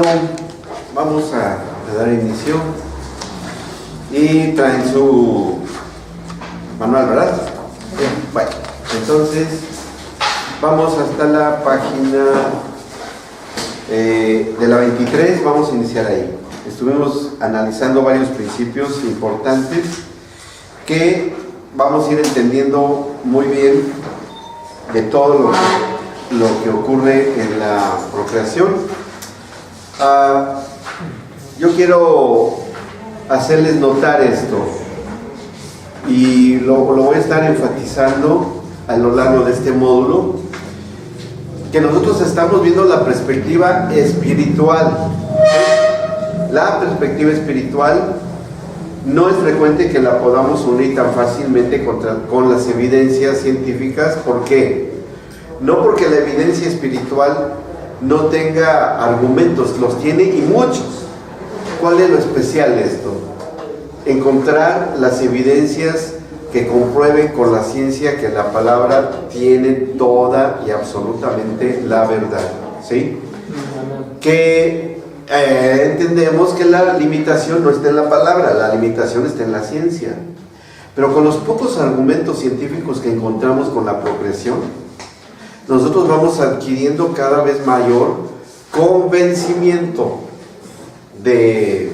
Bueno, vamos a dar inicio. Y traen su manual, ¿verdad? Bien, bueno, entonces vamos hasta la página de la 23, vamos a iniciar ahí. Estuvimos analizando varios principios importantes que vamos a ir entendiendo muy bien de todo lo que ocurre en la procreación. Yo quiero hacerles notar esto y lo voy a estar enfatizando a lo largo de este módulo, que nosotros estamos viendo la perspectiva espiritual. La perspectiva espiritual no es frecuente que la podamos unir tan fácilmente con las evidencias científicas. ¿Por qué? No porque la evidencia espiritual no tenga argumentos, los tiene y muchos. ¿Cuál es lo especial de esto? Encontrar las evidencias que comprueben con la ciencia que la palabra tiene toda y absolutamente la verdad, ¿sí? Que entendemos que la limitación no está en la palabra, la limitación está en la ciencia. Pero con los pocos argumentos científicos que encontramos con la procreación, nosotros vamos adquiriendo cada vez mayor convencimiento de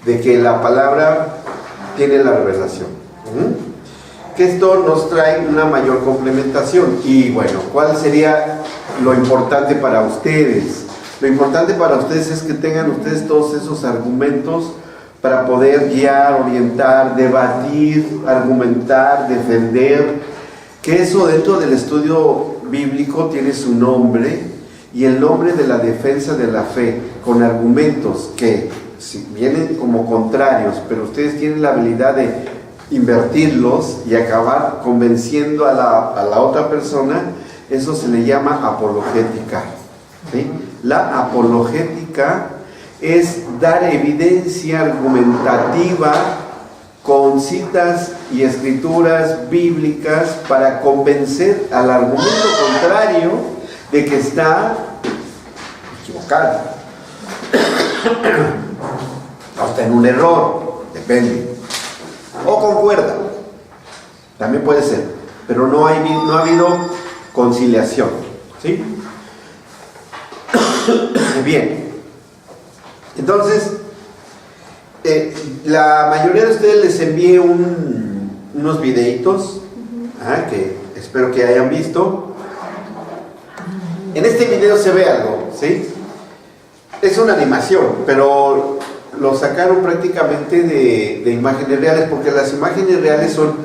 que la palabra tiene la revelación. Que esto nos trae una mayor complementación. Y bueno, ¿cuál sería lo importante para ustedes? Lo importante para ustedes es que tengan ustedes todos esos argumentos para poder guiar, orientar, debatir, argumentar, defender. Que eso dentro del estudio bíblico tiene su nombre, y el nombre de la defensa de la fe, con argumentos que si vienen como contrarios, pero ustedes tienen la habilidad de invertirlos y acabar convenciendo a la otra persona. Eso se le llama apologética, ¿sí? La apologética es dar evidencia argumentativa con citas y escrituras bíblicas para convencer al argumento contrario de que está equivocado, hasta en un error, depende, o concuerda, también puede ser, pero no ha habido conciliación, ¿sí? Bien, entonces la mayoría de ustedes les envié unos videitos que espero que hayan visto. En este video se ve algo, ¿sí? Es una animación, pero lo sacaron prácticamente de imágenes reales, porque las imágenes reales son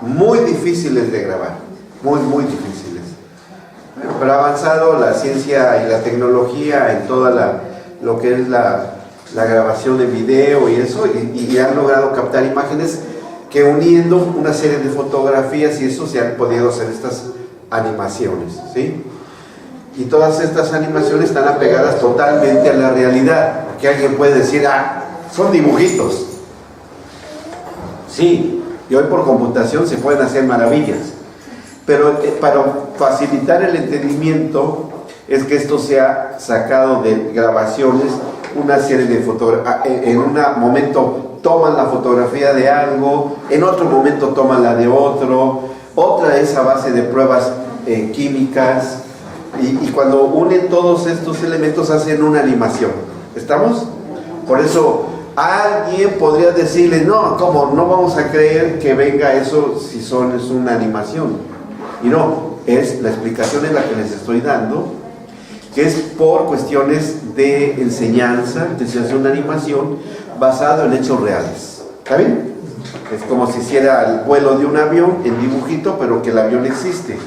muy difíciles de grabar, muy difíciles. Pero ha avanzado la ciencia y la tecnología en toda lo que es la grabación de video y eso, y han logrado captar imágenes que, uniendo una serie de fotografías y eso, se han podido hacer estas animaciones, ¿sí? Y todas estas animaciones están apegadas totalmente a la realidad, porque alguien puede decir, son dibujitos. Sí, y hoy por computación se pueden hacer maravillas, pero para facilitar el entendimiento es que esto se ha sacado de grabaciones, una serie de fotografías. En un momento toman la fotografía de algo, en otro momento toman la de otra es a base de pruebas químicas, y cuando unen todos estos elementos hacen una animación. ¿Estamos? Por eso alguien podría decirle, no, ¿cómo? No vamos a creer que venga eso si es una animación. Y no, es la explicación en la que les estoy dando, que es por cuestiones de enseñanza, que se hace una animación basada en hechos reales. ¿Está bien? Es como si hiciera el vuelo de un avión en dibujito, pero que el avión existe.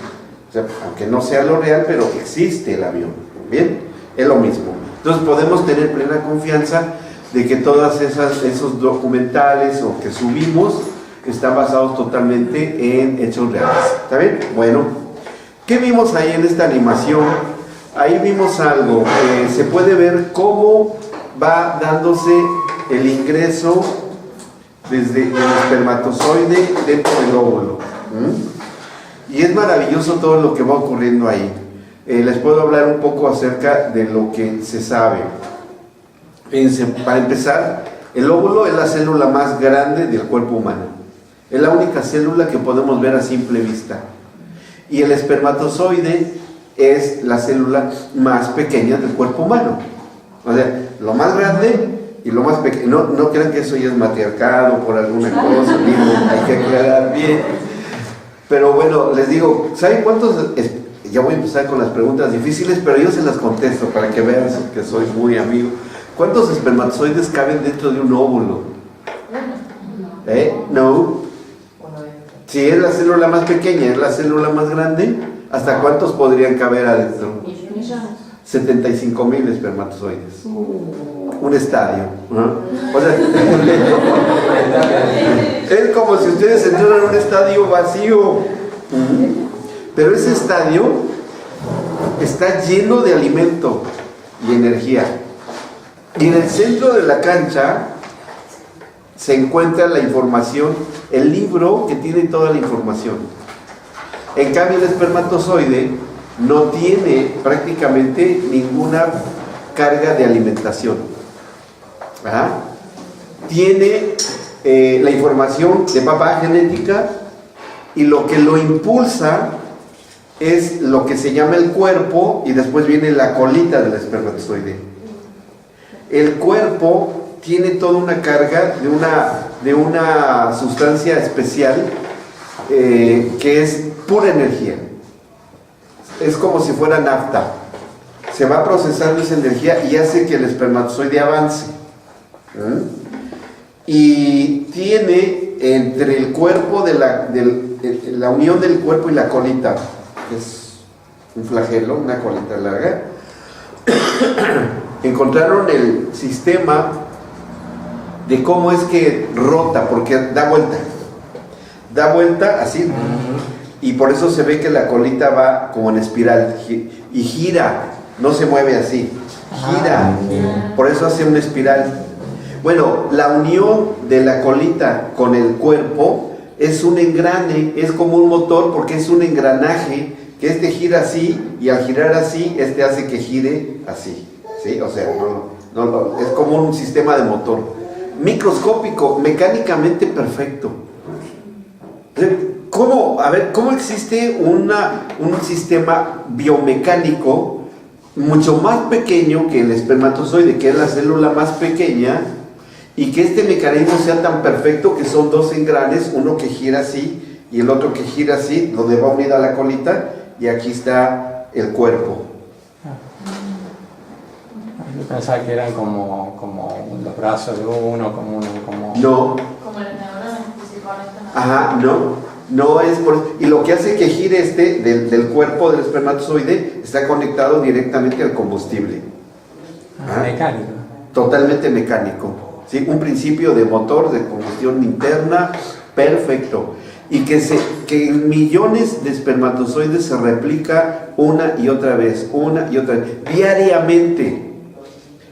O sea, aunque no sea lo real, pero existe el avión. ¿Bien? Es lo mismo. Entonces podemos tener plena confianza de que todos esos documentales o que subimos están basados totalmente en hechos reales. ¿Está bien? Bueno, ¿qué vimos ahí en esta animación? Ahí vimos algo. Se puede ver cómo va dándose el ingreso desde el espermatozoide dentro del óvulo. Y es maravilloso todo lo que va ocurriendo ahí. les puedo hablar un poco acerca de lo que se sabe. Fíjense, para empezar, el óvulo es la célula más grande del cuerpo humano. Es la única célula que podemos ver a simple vista. Y el espermatozoide es la célula más pequeña del cuerpo humano. O sea, lo más grande y lo más pequeño. No crean que eso ya es matriarcado por alguna cosa, hay que aclarar bien. Pero bueno, les digo, ¿saben cuántos? Ya voy a empezar con las preguntas difíciles, pero yo se las contesto para que vean que soy muy amigo. ¿Cuántos espermatozoides caben dentro de un óvulo? No. Si es la célula más pequeña, es la célula más grande, ¿hasta cuántos podrían caber adentro? 75,000 espermatozoides. Un estadio, ¿no? O sea, es como si ustedes entraran en un estadio vacío. Pero ese estadio está lleno de alimento y energía. Y en el centro de la cancha se encuentra la información, el libro que tiene toda la información. En cambio, el espermatozoide no tiene prácticamente ninguna carga de alimentación. Tiene la información de papá genética, y lo que lo impulsa es lo que se llama el cuerpo, y después viene la colita del espermatozoide. El cuerpo tiene toda una carga de una sustancia especial que es pura energía. Es como si fuera nafta. Se va procesando esa energía y hace que el espermatozoide avance. Y tiene entre el cuerpo la unión del cuerpo y la colita, que es un flagelo, una colita larga. Encontraron el sistema de cómo es que rota, porque da vuelta así, y por eso se ve que la colita va como en espiral y gira, no se mueve así, gira, por eso hace una espiral. Bueno, la unión de la colita con el cuerpo es un engrane, es como un motor, porque es un engranaje que gira así, y al girar así, hace que gire así, ¿sí? O sea, es como un sistema de motor microscópico, mecánicamente perfecto. ¿Cómo existe un sistema biomecánico mucho más pequeño que el espermatozoide, que es la célula más pequeña, y que este mecanismo sea tan perfecto que son dos engranes, uno que gira así y el otro que gira así, donde va unida la colita, y aquí está el cuerpo? Yo pensaba que eran como los brazos de uno, como... No. Como las neuronas que se conectan. Ajá, no es por... Y lo que hace que gire del cuerpo del espermatozoide está conectado directamente al combustible. Mecánico. Totalmente mecánico, ¿sí? Un principio de motor de combustión interna perfecto. Y que en millones de espermatozoides se replica una y otra vez. Diariamente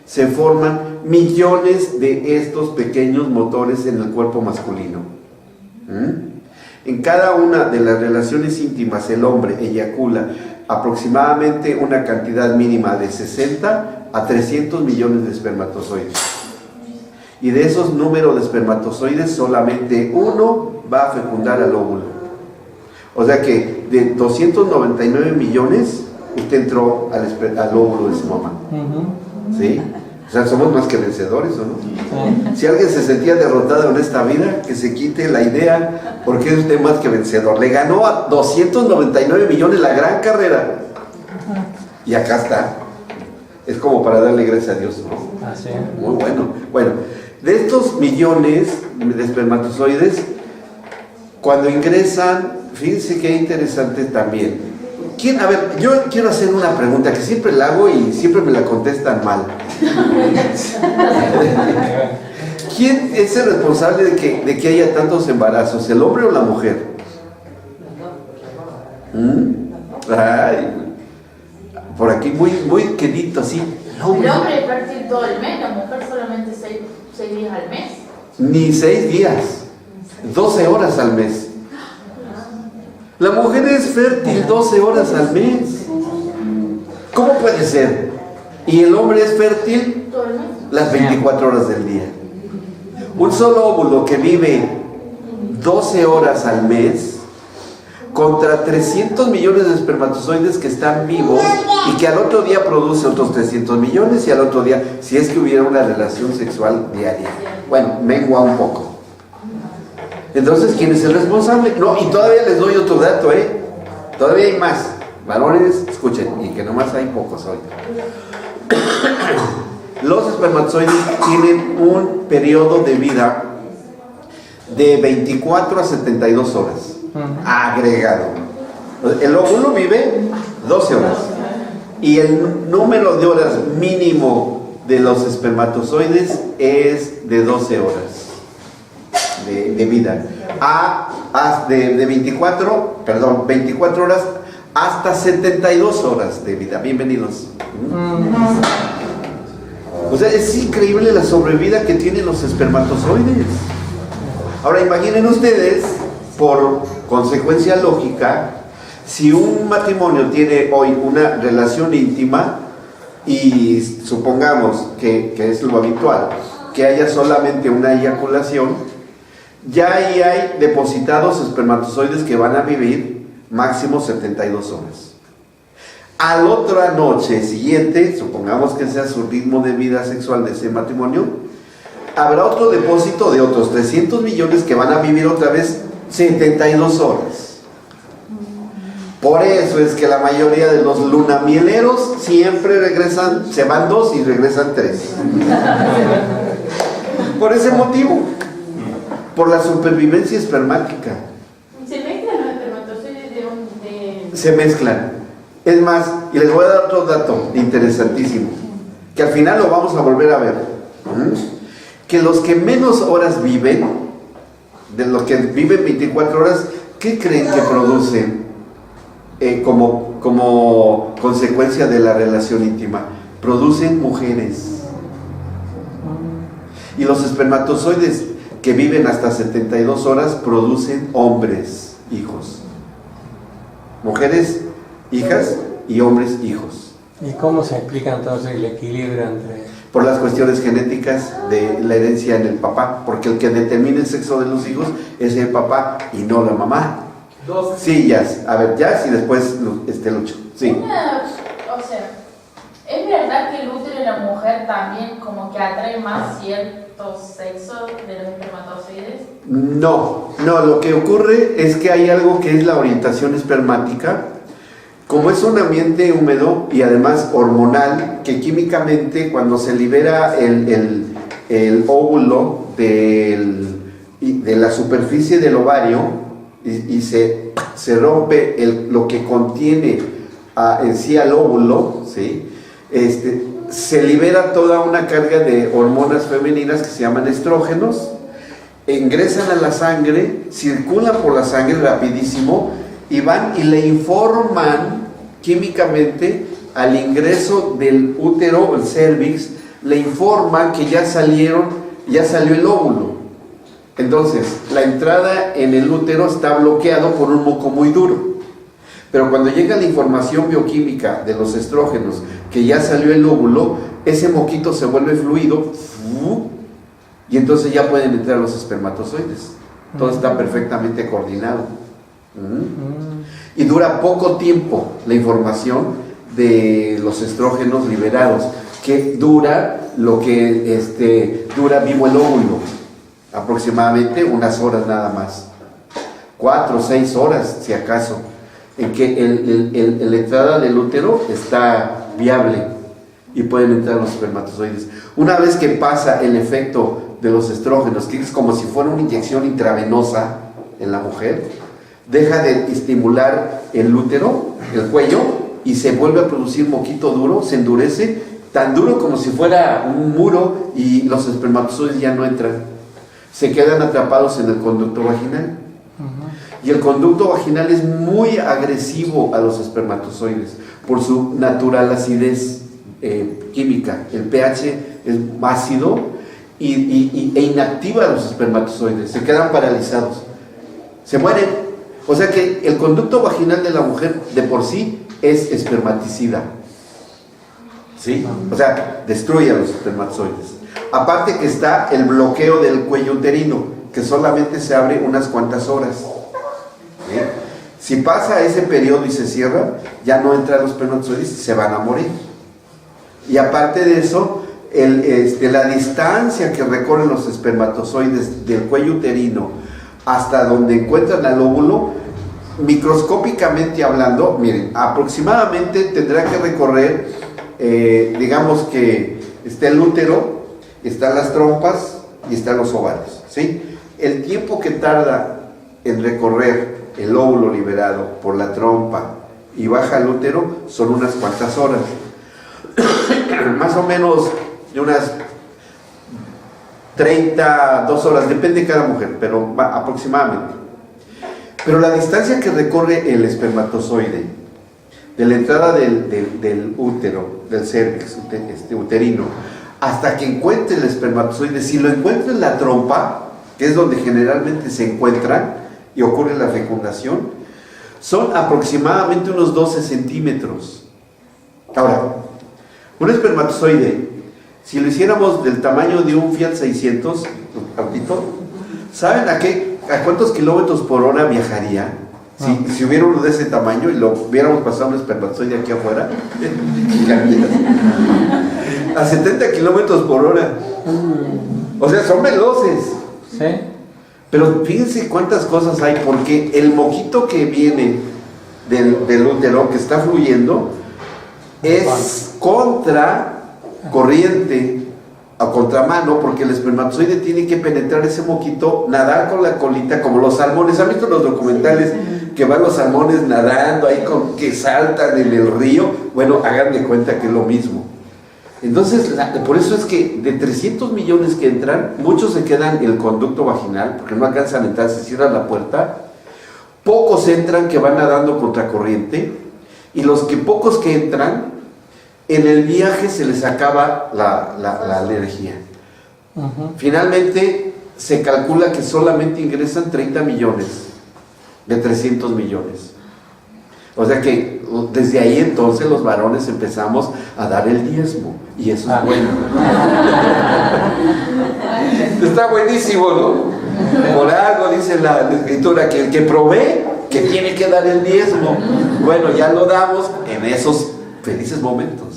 se forman millones de estos pequeños motores en el cuerpo masculino. En cada una de las relaciones íntimas el hombre eyacula aproximadamente una cantidad mínima de 60 a 300 millones de espermatozoides. Y de esos números de espermatozoides solamente uno va a fecundar al óvulo. O sea que de 299 millones usted entró al óvulo de su mamá. ¿Sí? O sea, somos más que vencedores, ¿o no? Si alguien se sentía derrotado en esta vida, que se quite la idea, porque es usted más que vencedor. Le ganó a 299 millones la gran carrera. Y acá está. Es como para darle gracias a Dios, ¿no? Ah, sí. Muy bueno. Bueno, de estos millones de espermatozoides, cuando ingresan, fíjense qué interesante también. A ver, yo quiero hacer una pregunta que siempre la hago y siempre me la contestan mal. ¿Quién es el responsable de que haya tantos embarazos, el hombre o la mujer? Ay, por aquí muy quedito así. El hombre parte todo el mes, la mujer solamente 6 días al mes. Ni 6 días, 12 horas al mes. La mujer es fértil 12 horas al mes. ¿Cómo puede ser? Y el hombre es fértil Todo el mes. las 24 horas del día. Un solo óvulo que vive 12 horas al mes contra 300 millones de espermatozoides que están vivos y que al otro día produce otros 300 millones y al otro día, si es que hubiera una relación sexual diaria. Bueno, mengua un poco. Entonces, ¿quién es el responsable? No, y todavía les doy otro dato, Todavía hay más. Varones, escuchen, y que nomás hay pocos hoy. Los espermatozoides tienen un periodo de vida de 24 a 72 horas agregado. El óvulo vive 12 horas y el número de horas mínimo de los espermatozoides es de 12 horas de vida. De 24 horas hasta 72 horas de vida. Bienvenidos. O sea, es increíble la sobrevida que tienen los espermatozoides. Ahora imaginen ustedes, por consecuencia lógica, si un matrimonio tiene hoy una relación íntima y supongamos que es lo habitual, que haya solamente una eyaculación, ya ahí hay depositados espermatozoides que van a vivir máximo 72 horas. A la otra noche siguiente, supongamos que sea su ritmo de vida sexual de ese matrimonio, habrá otro depósito de otros 300 millones que van a vivir otra vez 72 horas. Por eso es que la mayoría de los lunamieleros siempre regresan, se van 2 y regresan 3. Por ese motivo, por la supervivencia espermática. Se mezclan los espermatozoides de... Se mezclan. Es más, y les voy a dar otro dato interesantísimo, que al final lo vamos a volver a ver. Que los que menos horas viven, de los que viven 24 horas, ¿qué creen que producen como consecuencia de la relación íntima? Producen mujeres. Y los espermatozoides que viven hasta 72 horas producen hombres, hijos. Mujeres, hijas, y hombres, hijos. ¿Y cómo se explica entonces el equilibrio entre...? Por las cuestiones genéticas de la herencia en el papá, porque el que determina el sexo de los hijos es el papá y no la mamá. Sí, Jazz. A ver, Jazz y después Lucho. Sí. O sea, ¿es verdad que el útero de la mujer también como que atrae más cierto sexo de los espermatozoides? No, lo que ocurre es que hay algo que es la orientación espermática. Como es un ambiente húmedo y además hormonal, que químicamente cuando se libera el óvulo de la superficie del ovario y se rompe lo que contiene en sí al óvulo, ¿sí? Se libera toda una carga de hormonas femeninas que se llaman estrógenos, ingresan a la sangre, circulan por la sangre rapidísimo y van y le informan químicamente al ingreso del útero, el cervix, le informan que ya salió el óvulo. Entonces, la entrada en el útero está bloqueado por un moco muy duro. Pero cuando llega la información bioquímica de los estrógenos que ya salió el óvulo, ese moquito se vuelve fluido y entonces ya pueden entrar los espermatozoides. Todo está perfectamente coordinado. Y dura poco tiempo la información de los estrógenos liberados, que dura lo que dura vivo el óvulo, aproximadamente unas horas nada más, 4 o 6 horas si acaso, en que la entrada del útero está viable y pueden entrar los espermatozoides. Una vez que pasa el efecto de los estrógenos, que es como si fuera una inyección intravenosa en la mujer, deja de estimular el útero, el cuello, y se vuelve a producir moquito duro, se endurece, tan duro como si fuera un muro, y los espermatozoides ya no entran, se quedan atrapados en el conducto vaginal. Y el conducto vaginal es muy agresivo a los espermatozoides por su natural acidez química. El pH es ácido e inactiva a los espermatozoides, se quedan paralizados, se mueren. O sea que el conducto vaginal de la mujer de por sí es espermaticida. ¿sí? O sea, destruye a los espermatozoides. Aparte que está el bloqueo del cuello uterino, que solamente se abre unas cuantas horas. ¿Sí? Si pasa ese periodo y se cierra, ya no entran los espermatozoides y se van a morir. Y aparte de eso, la distancia que recorren los espermatozoides del cuello uterino hasta donde encuentran al óvulo, microscópicamente hablando, miren, aproximadamente tendrá que recorrer, digamos que está el útero, están las trompas y están los ovarios, ¿sí? El tiempo que tarda en recorrer el óvulo liberado por la trompa y baja al útero son unas cuantas horas. Más o menos de unas 32 horas, depende de cada mujer, pero aproximadamente. Pero la distancia que recorre el espermatozoide de la entrada del útero, del cervix uterino, hasta que encuentre el espermatozoide, si lo encuentra en la trompa, que es donde generalmente se encuentran y ocurre la fecundación, son aproximadamente unos 12 centímetros. Ahora, un espermatozoide, si lo hiciéramos del tamaño de un Fiat 600, autito, ¿saben a cuántos kilómetros por hora viajaría? Si hubiera uno de ese tamaño y lo hubiéramos pasado un espermatozoide aquí afuera, a 70 kilómetros por hora. O sea, son veloces. Sí. Pero fíjense cuántas cosas hay, porque el moquito que viene del útero, que está fluyendo, es contra corriente a contramano, porque el espermatozoide tiene que penetrar ese moquito, nadar con la colita como los salmones. ¿Han visto los documentales que van los salmones nadando ahí que saltan en el río? Bueno, hagan de cuenta que es lo mismo. Entonces, por eso es que de 300 millones que entran, muchos se quedan en el conducto vaginal porque no alcanzan a entrar, se cierra la puerta. Pocos entran que van nadando contra corriente, y los pocos que entran, en el viaje se les acaba la energía. Finalmente se calcula que solamente ingresan 30 millones de 300 millones. O sea que desde ahí entonces los varones empezamos a dar el diezmo, y eso es bueno. Está buenísimo, ¿no? Por algo dice la escritura que el que provee, que tiene que dar el diezmo. Bueno, ya lo damos en esos felices momentos.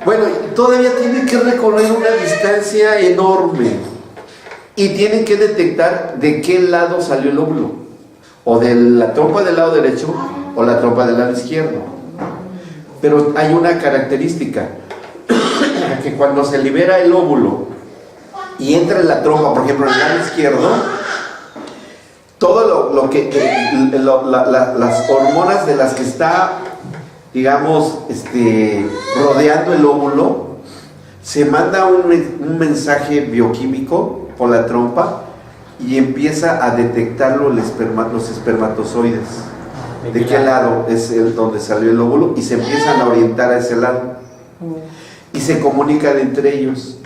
Bueno, todavía tienen que recorrer una distancia enorme y tienen que detectar de qué lado salió el óvulo, o de la trompa del lado derecho o la trompa del lado izquierdo. Pero hay una característica, que cuando se libera el óvulo y entra en la trompa, por ejemplo en el lado izquierdo, todo las hormonas de las que está, digamos, rodeando el óvulo, se manda un mensaje bioquímico por la trompa y empieza a detectarlo los espermatozoides. ¿De qué lado es donde salió el óvulo? Y se empiezan a orientar a ese lado. Y se comunican entre ellos.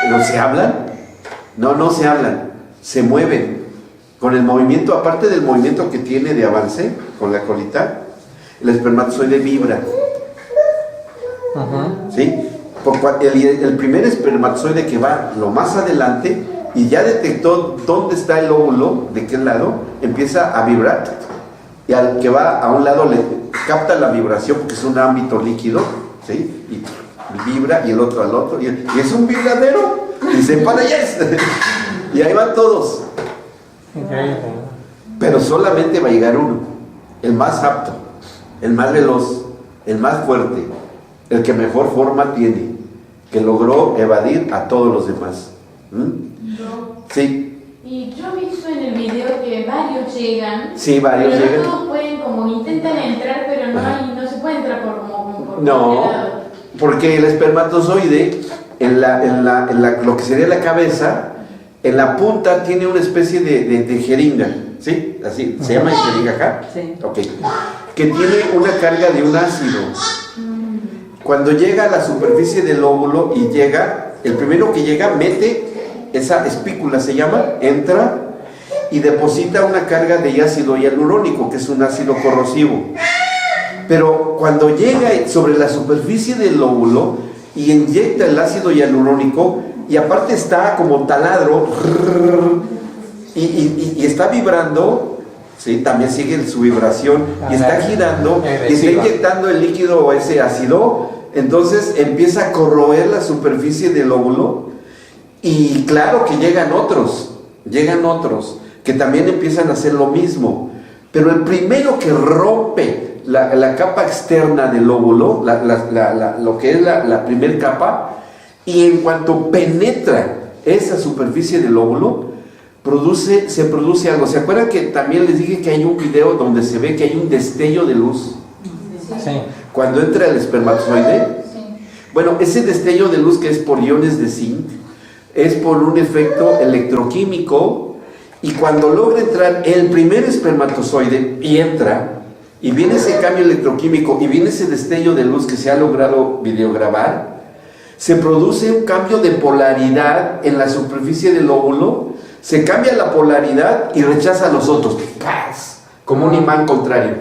¿Pero se hablan? No se hablan. Se mueven. Con el movimiento, aparte del movimiento que tiene de avance, con la colita, el espermatozoide vibra. ¿Sí? El primer espermatozoide que va lo más adelante y ya detectó dónde está el óvulo, de qué lado, empieza a vibrar, y al que va a un lado le capta la vibración porque es un ámbito líquido, ¿sí? Y vibra, y el otro al otro, y es un vibradero, y se para y ahí van todos. Increíble. Pero solamente va a llegar uno, el más apto, el más veloz, el más fuerte, el que mejor forma tiene, que logró evadir a todos los demás. Sí. Y yo he visto en el video que varios llegan. Sí, varios pero llegan. No todos pueden, como intentan entrar, pero no se puede entrar por No, lado. porque el espermatozoide, lo que sería la cabeza, en la punta tiene una especie de jeringa, ¿sí? Así, ¿se llama jeringa acá? Sí. Ok. Que tiene una carga de un ácido. Cuando llega a la superficie del óvulo y llega, el primero que llega mete esa espícula, se llama, entra y deposita una carga de ácido hialurónico, que es un ácido corrosivo. Pero cuando llega sobre la superficie del óvulo y inyecta el ácido hialurónico, y aparte está como taladro, y está vibrando, ¿sí? También sigue su vibración, y está girando, y está inyectando el líquido ese ácido, entonces empieza a corroer la superficie del óvulo, y claro que llegan otros, que también empiezan a hacer lo mismo, pero el primero que rompe la capa externa del óvulo, lo que es la primera capa, y en cuanto penetra esa superficie del óvulo, se produce algo. ¿Se acuerdan que también les dije que hay un video donde se ve que hay un destello de luz? Sí. Cuando entra el espermatozoide. Sí. Bueno, ese destello de luz, que es por iones de zinc, es por un efecto electroquímico, y cuando logra entrar el primer espermatozoide y entra, y viene ese cambio electroquímico y viene ese destello de luz que se ha logrado videograbar, se produce un cambio de polaridad en la superficie del óvulo, se cambia la polaridad y rechaza a los otros, ¡paz!, como un imán contrario.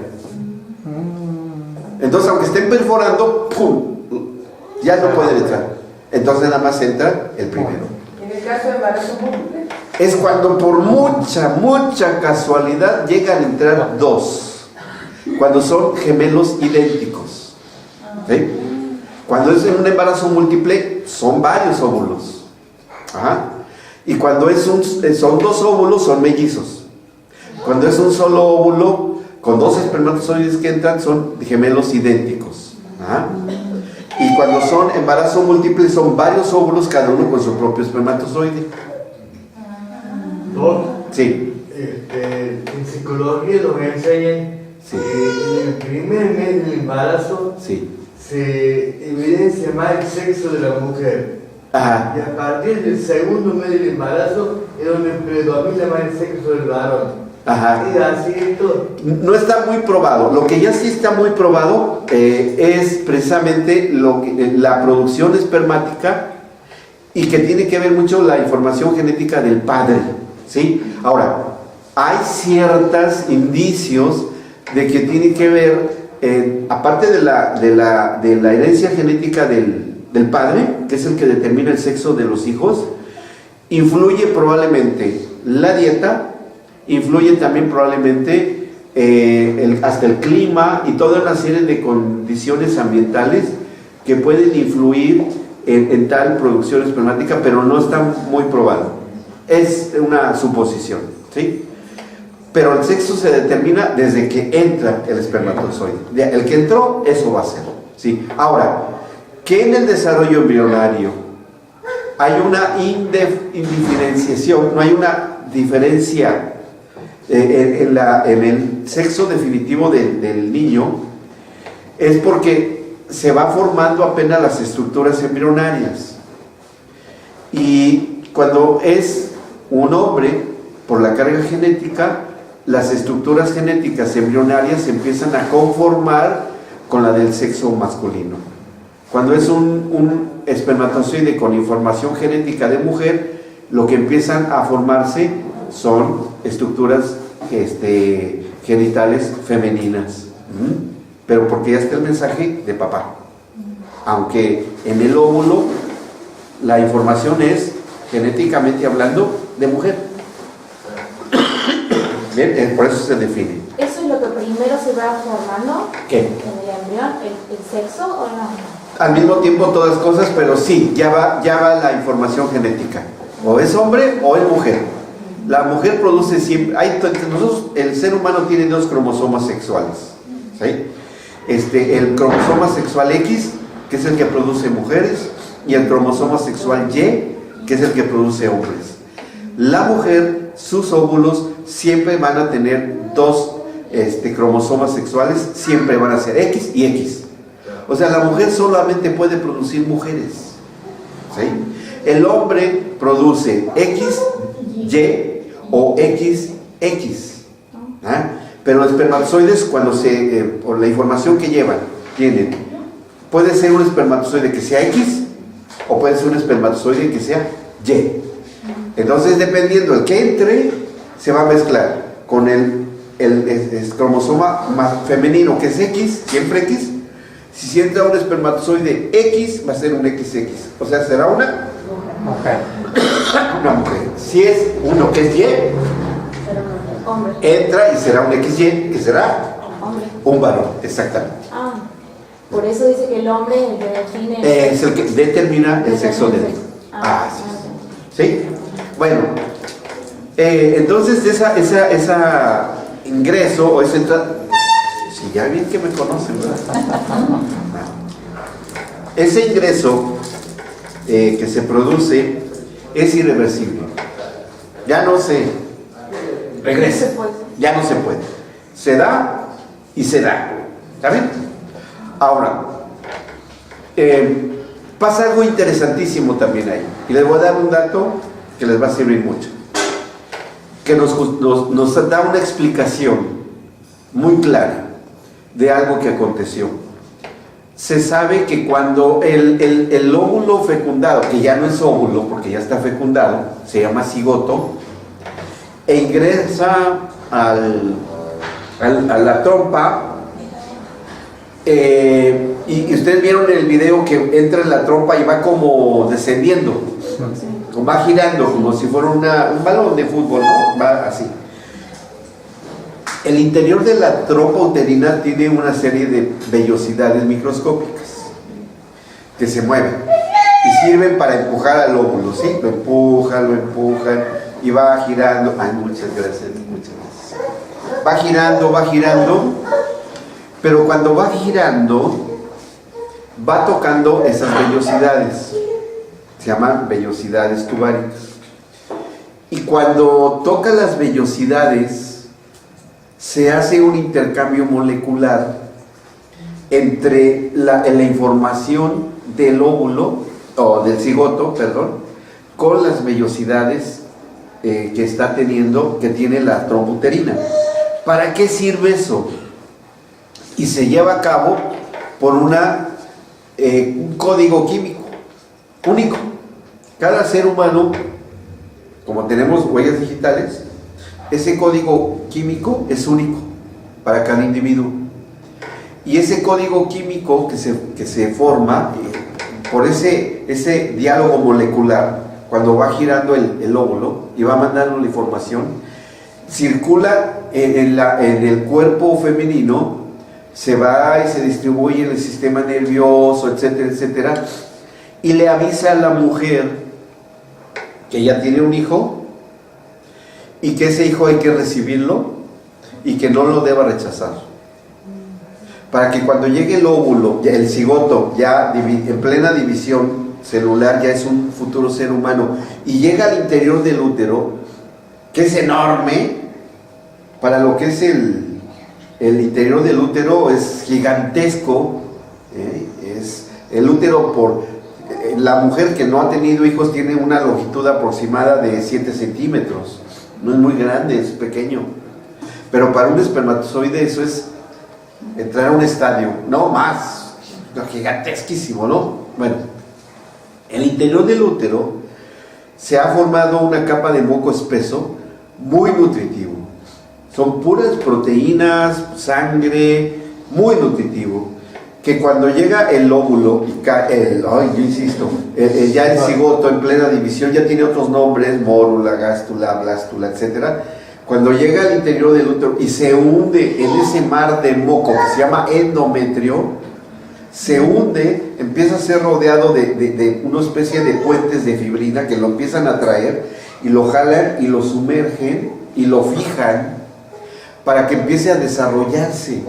Entonces, aunque estén perforando, ¡pum!, ya no pueden entrar. Entonces nada más entra el primero. En el caso de embarazo múltiple, Es cuando por mucha casualidad llegan a entrar dos, cuando son gemelos idénticos, ¿sí? Cuando es un embarazo múltiple, son varios óvulos. Ajá. Y cuando son dos óvulos, son mellizos. Cuando es un solo óvulo, con dos espermatozoides que entran, son gemelos idénticos. Ajá. Y cuando son embarazo múltiple, son varios óvulos, cada uno con su propio espermatozoide. Sí. En psicología lo que enseñan, Sí. en el primer mes del embarazo Sí. se evidencia más el sexo de la mujer. Ajá. Y a partir del segundo mes del embarazo es donde predomina más el sexo del varón. Ajá. Y así esto. No está muy probado. Lo que ya sí está muy probado es precisamente la producción espermática, y que tiene que ver mucho la información genética del padre, ¿sí? Ahora, hay ciertos indicios de que tiene que ver, aparte de la herencia genética del padre, que es el que determina el sexo de los hijos, influye probablemente la dieta, influye también probablemente hasta el clima y toda una serie de condiciones ambientales que pueden influir en tal producción espermática, pero no está muy probado. Es una suposición, ¿sí? Pero el sexo se determina desde que entra el espermatozoide. El que entró, eso va a ser, ¿sí? Ahora, que en el desarrollo embrionario hay una indiferenciación, no hay una diferencia en el sexo definitivo del niño, es porque se va formando apenas las estructuras embrionarias. Y cuando es un hombre, por la carga genética, las estructuras genéticas embrionarias se empiezan a conformar con la del sexo masculino. Cuando es un espermatozoide con información genética de mujer, lo que empiezan a formarse son estructuras genitales femeninas. Pero porque ya está el mensaje de papá. Aunque en el óvulo la información es, genéticamente hablando, de mujer. Bien, por eso se define. ¿Eso es lo que primero se va formando? ¿Qué? ¿En el embrión? ¿El sexo o no? Al mismo tiempo todas cosas, pero sí, ya va la información genética. O es hombre o es mujer. La mujer produce siempre... nosotros, el ser humano tiene dos cromosomas sexuales, ¿sí? El cromosoma sexual X, que es el que produce mujeres, y el cromosoma sexual Y, que es el que produce hombres. La mujer, sus óvulos siempre van a tener dos cromosomas sexuales, siempre van a ser X y X. O sea, la mujer solamente puede producir mujeres, ¿sí? El hombre produce X, Y o XX, ¿ah? Pero los espermatozoides, cuando por la información que llevan, puede ser un espermatozoide que sea X o puede ser un espermatozoide que sea Y. Entonces, dependiendo el que entre, se va a mezclar con el el cromosoma femenino, que es X, siempre X. Si entra un espermatozoide X, va a ser un XX. O sea, será una mujer. Una mujer. Si es uno que es Y, Hombre. entra y será un XY, que será Hombre. un varón, exactamente. Ah, por eso dice que el hombre es el que define. Es el que determina el sexo del niño. Ah, ¿Sí? Bueno, entonces esa ingreso o esa entrada, si ya bien que me conocen, ¿verdad? Ese ingreso que se produce es irreversible. Ya no se regresa, ya no se puede. Se da y se da. ¿Está bien? Ahora, pasa algo interesantísimo también ahí. Y les voy a dar un dato que les va a servir mucho. Que nos da una explicación muy clara de algo que aconteció. Se sabe que cuando el óvulo fecundado, que ya no es óvulo porque ya está fecundado, se llama cigoto, e ingresa a la trompa, y ustedes vieron en el video que entra en la trompa y va como descendiendo, va girando como si fuera un balón de fútbol, ¿no? Va así. El interior de la trompa uterina tiene una serie de vellosidades microscópicas que se mueven y sirven para empujar al óvulo, ¿sí? Lo empujan y va girando. Ay, muchas gracias, muchas gracias. Va girando, pero cuando va girando, va tocando esas vellosidades. Se llaman vellosidades tubáricas. Y cuando toca las vellosidades, se hace un intercambio molecular entre la información del óvulo, o del cigoto, perdón, con las vellosidades que está teniendo, que tiene la trompa uterina. ¿Para qué sirve eso? Y se lleva a cabo por un código químico único. Cada ser humano, como tenemos huellas digitales, ese código químico es único para cada individuo. Y ese código químico que se forma por ese diálogo molecular, cuando va girando el óvulo y va mandando la información, circula en el cuerpo femenino, se va y se distribuye en el sistema nervioso, etcétera, etcétera, y le avisa a la mujer que ya tiene un hijo y que ese hijo hay que recibirlo y que no lo deba rechazar, para que cuando llegue el óvulo, el cigoto ya en plena división celular, ya es un futuro ser humano y llega al interior del útero, que es enorme, para lo que es el interior del útero es gigantesco, es el útero la mujer que no ha tenido hijos tiene una longitud aproximada de 7 centímetros, no es muy grande, es pequeño, pero para un espermatozoide eso es entrar a un estadio, no más, gigantesquísimo, ¿no? Bueno, el interior del útero se ha formado una capa de moco espeso muy nutritivo, son puras proteínas, sangre, muy nutritivo, que cuando llega el óvulo y cae yo insisto, ya el cigoto en plena división ya tiene otros nombres, mórula, gástula, blástula, etcétera. Cuando llega al interior del útero y se hunde en ese mar de moco que se llama endometrio, se hunde, empieza a ser rodeado de una especie de puentes de fibrina que lo empiezan a traer y lo jalan y lo sumergen y lo fijan para que empiece a desarrollarse.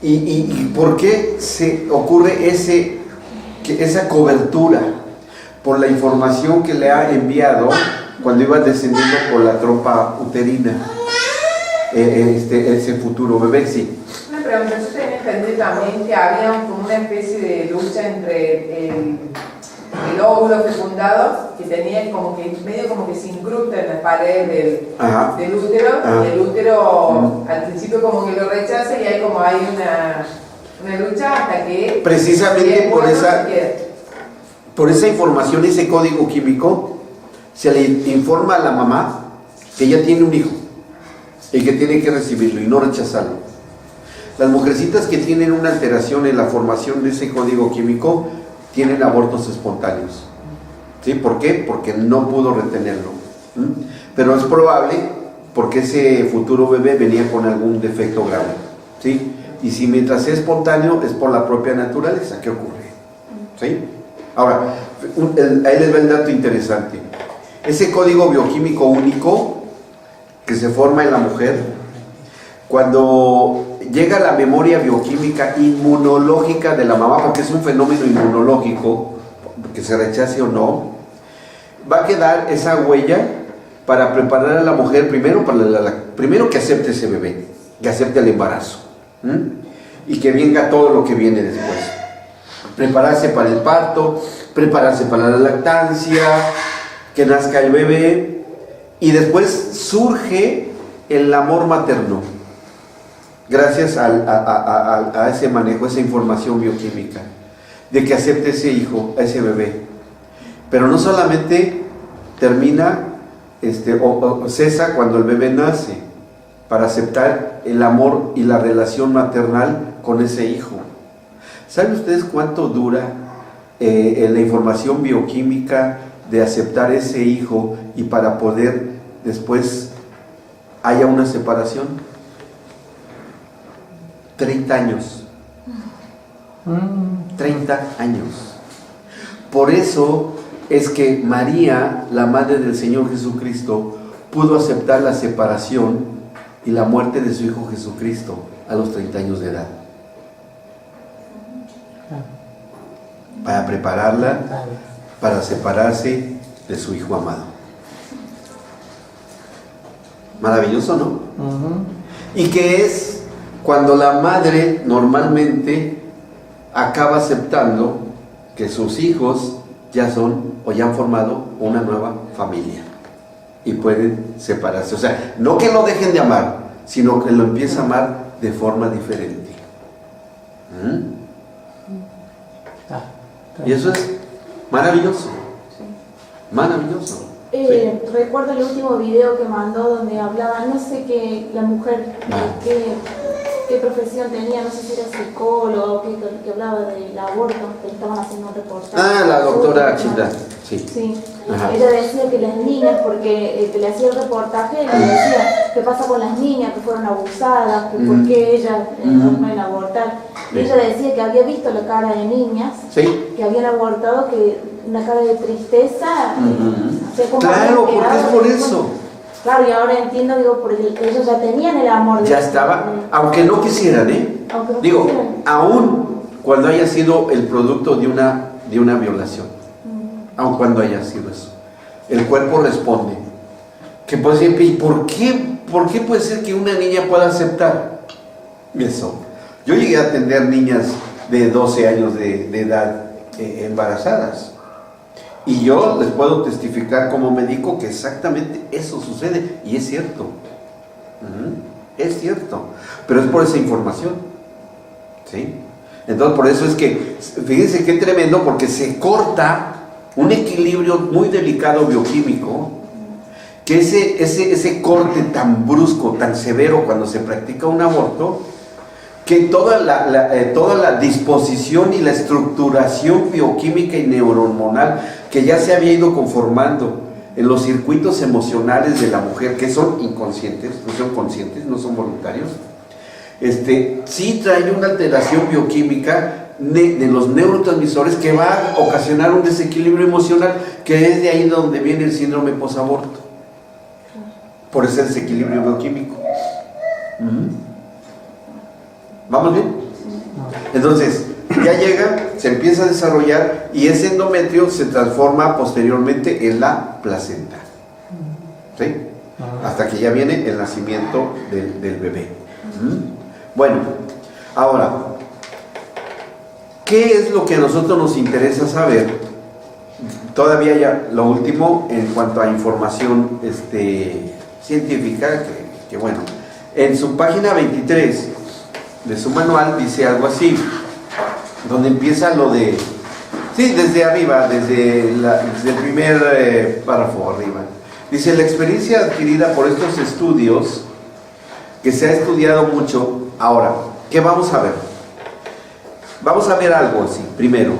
¿Y por qué se ocurre esa cobertura? Por la información que le ha enviado cuando iba descendiendo por la trompa uterina ese futuro bebé, sí. Una pregunta, yo tenía entendido también que había como una especie de lucha entre el óvulo fecundado, que tenía como que medio como que se incrusta en las paredes del útero, y el útero al principio como que lo rechaza y hay una lucha hasta que precisamente por esa información, ese código químico, se le informa a la mamá que ella tiene un hijo y que tiene que recibirlo y no rechazarlo. Las mujercitas que tienen una alteración en la formación de ese código químico tienen abortos espontáneos. ¿Sí? ¿Por qué? Porque no pudo retenerlo. Pero es probable porque ese futuro bebé venía con algún defecto grave. ¿Sí? Y si mientras es espontáneo es por la propia naturaleza, ¿qué ocurre? ¿Sí? Ahora, ahí les va el dato interesante. Ese código bioquímico único que se forma en la mujer, cuando llega la memoria bioquímica inmunológica de la mamá, porque es un fenómeno inmunológico, que se rechace o no, va a quedar esa huella para preparar a la mujer primero, primero que acepte ese bebé, que acepte el embarazo, y que venga todo lo que viene después. Prepararse para el parto, prepararse para la lactancia, que nazca el bebé, y después surge el amor materno, gracias a ese manejo, esa información bioquímica, de que acepte ese hijo, a ese bebé. Pero no solamente termina o cesa cuando el bebé nace, para aceptar el amor y la relación maternal con ese hijo. ¿Saben ustedes cuánto dura la información bioquímica de aceptar ese hijo y para poder después haya una separación? 30 años. 30 años. Por eso es que María, la madre del Señor Jesucristo, pudo aceptar la separación y la muerte de su hijo Jesucristo a los 30 años de edad, para prepararla para separarse de su hijo amado. Maravilloso, ¿no? Y que es cuando la madre normalmente acaba aceptando que sus hijos ya son o ya han formado una nueva familia y pueden separarse. O sea, no que lo dejen de amar, sino que lo empieza a amar de forma diferente. Y eso es maravilloso. Maravilloso. Recuerdo el último video que mandó donde hablaba, no sé qué, la mujer, qué profesión tenía, no sé si era psicólogo, que hablaba del aborto, que le estaban haciendo un reportaje. La doctora Chita, sí. Sí. Ella decía que las niñas, porque el que le hacía el reportaje, le decía qué pasa con las niñas que fueron abusadas, que por qué ellas no pueden abortar. Y ella decía que había visto la cara de niñas que habían abortado, que una cara de tristeza. Claro, porque es por eso. Claro, y ahora entiendo, digo, porque ellos ya tenían el amor. Ya estaba, aunque no quisieran, Aunque no digo, quisieran. aún cuando haya sido el producto de una violación, aun cuando haya sido eso, el cuerpo responde. Que puede ser, ¿y por qué puede ser que una niña pueda aceptar eso? Yo llegué a atender niñas de 12 años de edad embarazadas. Y yo les puedo testificar como médico que exactamente eso sucede, y es cierto. Es cierto. Pero es por esa información. ¿Sí? Entonces, por eso es que, fíjense qué tremendo, porque se corta un equilibrio muy delicado bioquímico, que ese corte tan brusco, tan severo cuando se practica un aborto, que toda la disposición y la estructuración bioquímica y neurohormonal que ya se había ido conformando en los circuitos emocionales de la mujer, que son inconscientes, no son conscientes, no son voluntarios, sí trae una alteración bioquímica de los neurotransmisores que va a ocasionar un desequilibrio emocional, que es de ahí donde viene el síndrome posaborto, por ese desequilibrio bioquímico. ¿Vamos bien? Entonces, ya llega, se empieza a desarrollar y ese endometrio se transforma posteriormente en la placenta. ¿Sí? Hasta que ya viene el nacimiento del bebé. Bueno, ahora, ¿qué es lo que a nosotros nos interesa saber? Todavía ya lo último en cuanto a información científica, que bueno, en su página 23 de su manual dice algo así, donde empieza lo de, desde arriba, desde el primer párrafo arriba, dice: la experiencia adquirida por estos estudios que se ha estudiado mucho. Ahora, ¿qué vamos a ver? Vamos a ver algo así, primero,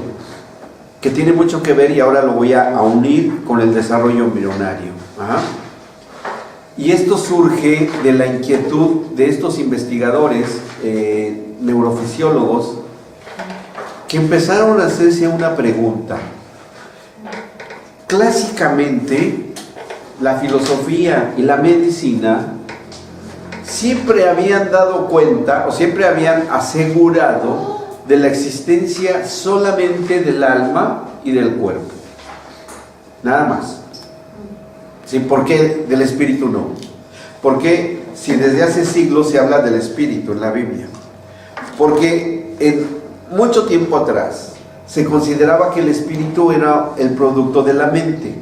que tiene mucho que ver y ahora lo voy a unir con el desarrollo embrionario. Ajá. Y esto surge de la inquietud de estos investigadores, neurofisiólogos, que empezaron a hacerse una pregunta. Clásicamente, la filosofía y la medicina siempre habían dado cuenta o siempre habían asegurado de la existencia solamente del alma y del cuerpo. Nada más. ¿Sí? ¿Por qué del espíritu no? Porque si desde hace siglos se habla del espíritu en la Biblia. Porque en mucho tiempo atrás se consideraba que el espíritu era el producto de la mente.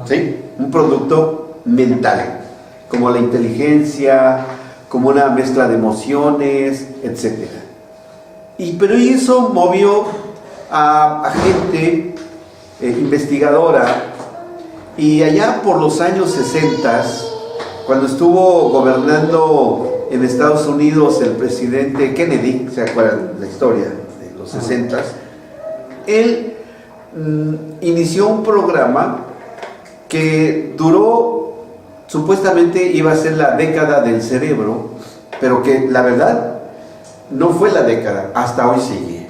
¿Sí? Un producto mental, como la inteligencia, como una mezcla de emociones, etc. Pero eso movió a gente investigadora, y allá por los años 60, cuando estuvo gobernando en Estados Unidos el presidente Kennedy, ¿se acuerdan la historia de los 60? Él inició un programa que duró, supuestamente iba a ser la década del cerebro, pero que la verdad no fue la década, hasta hoy sigue.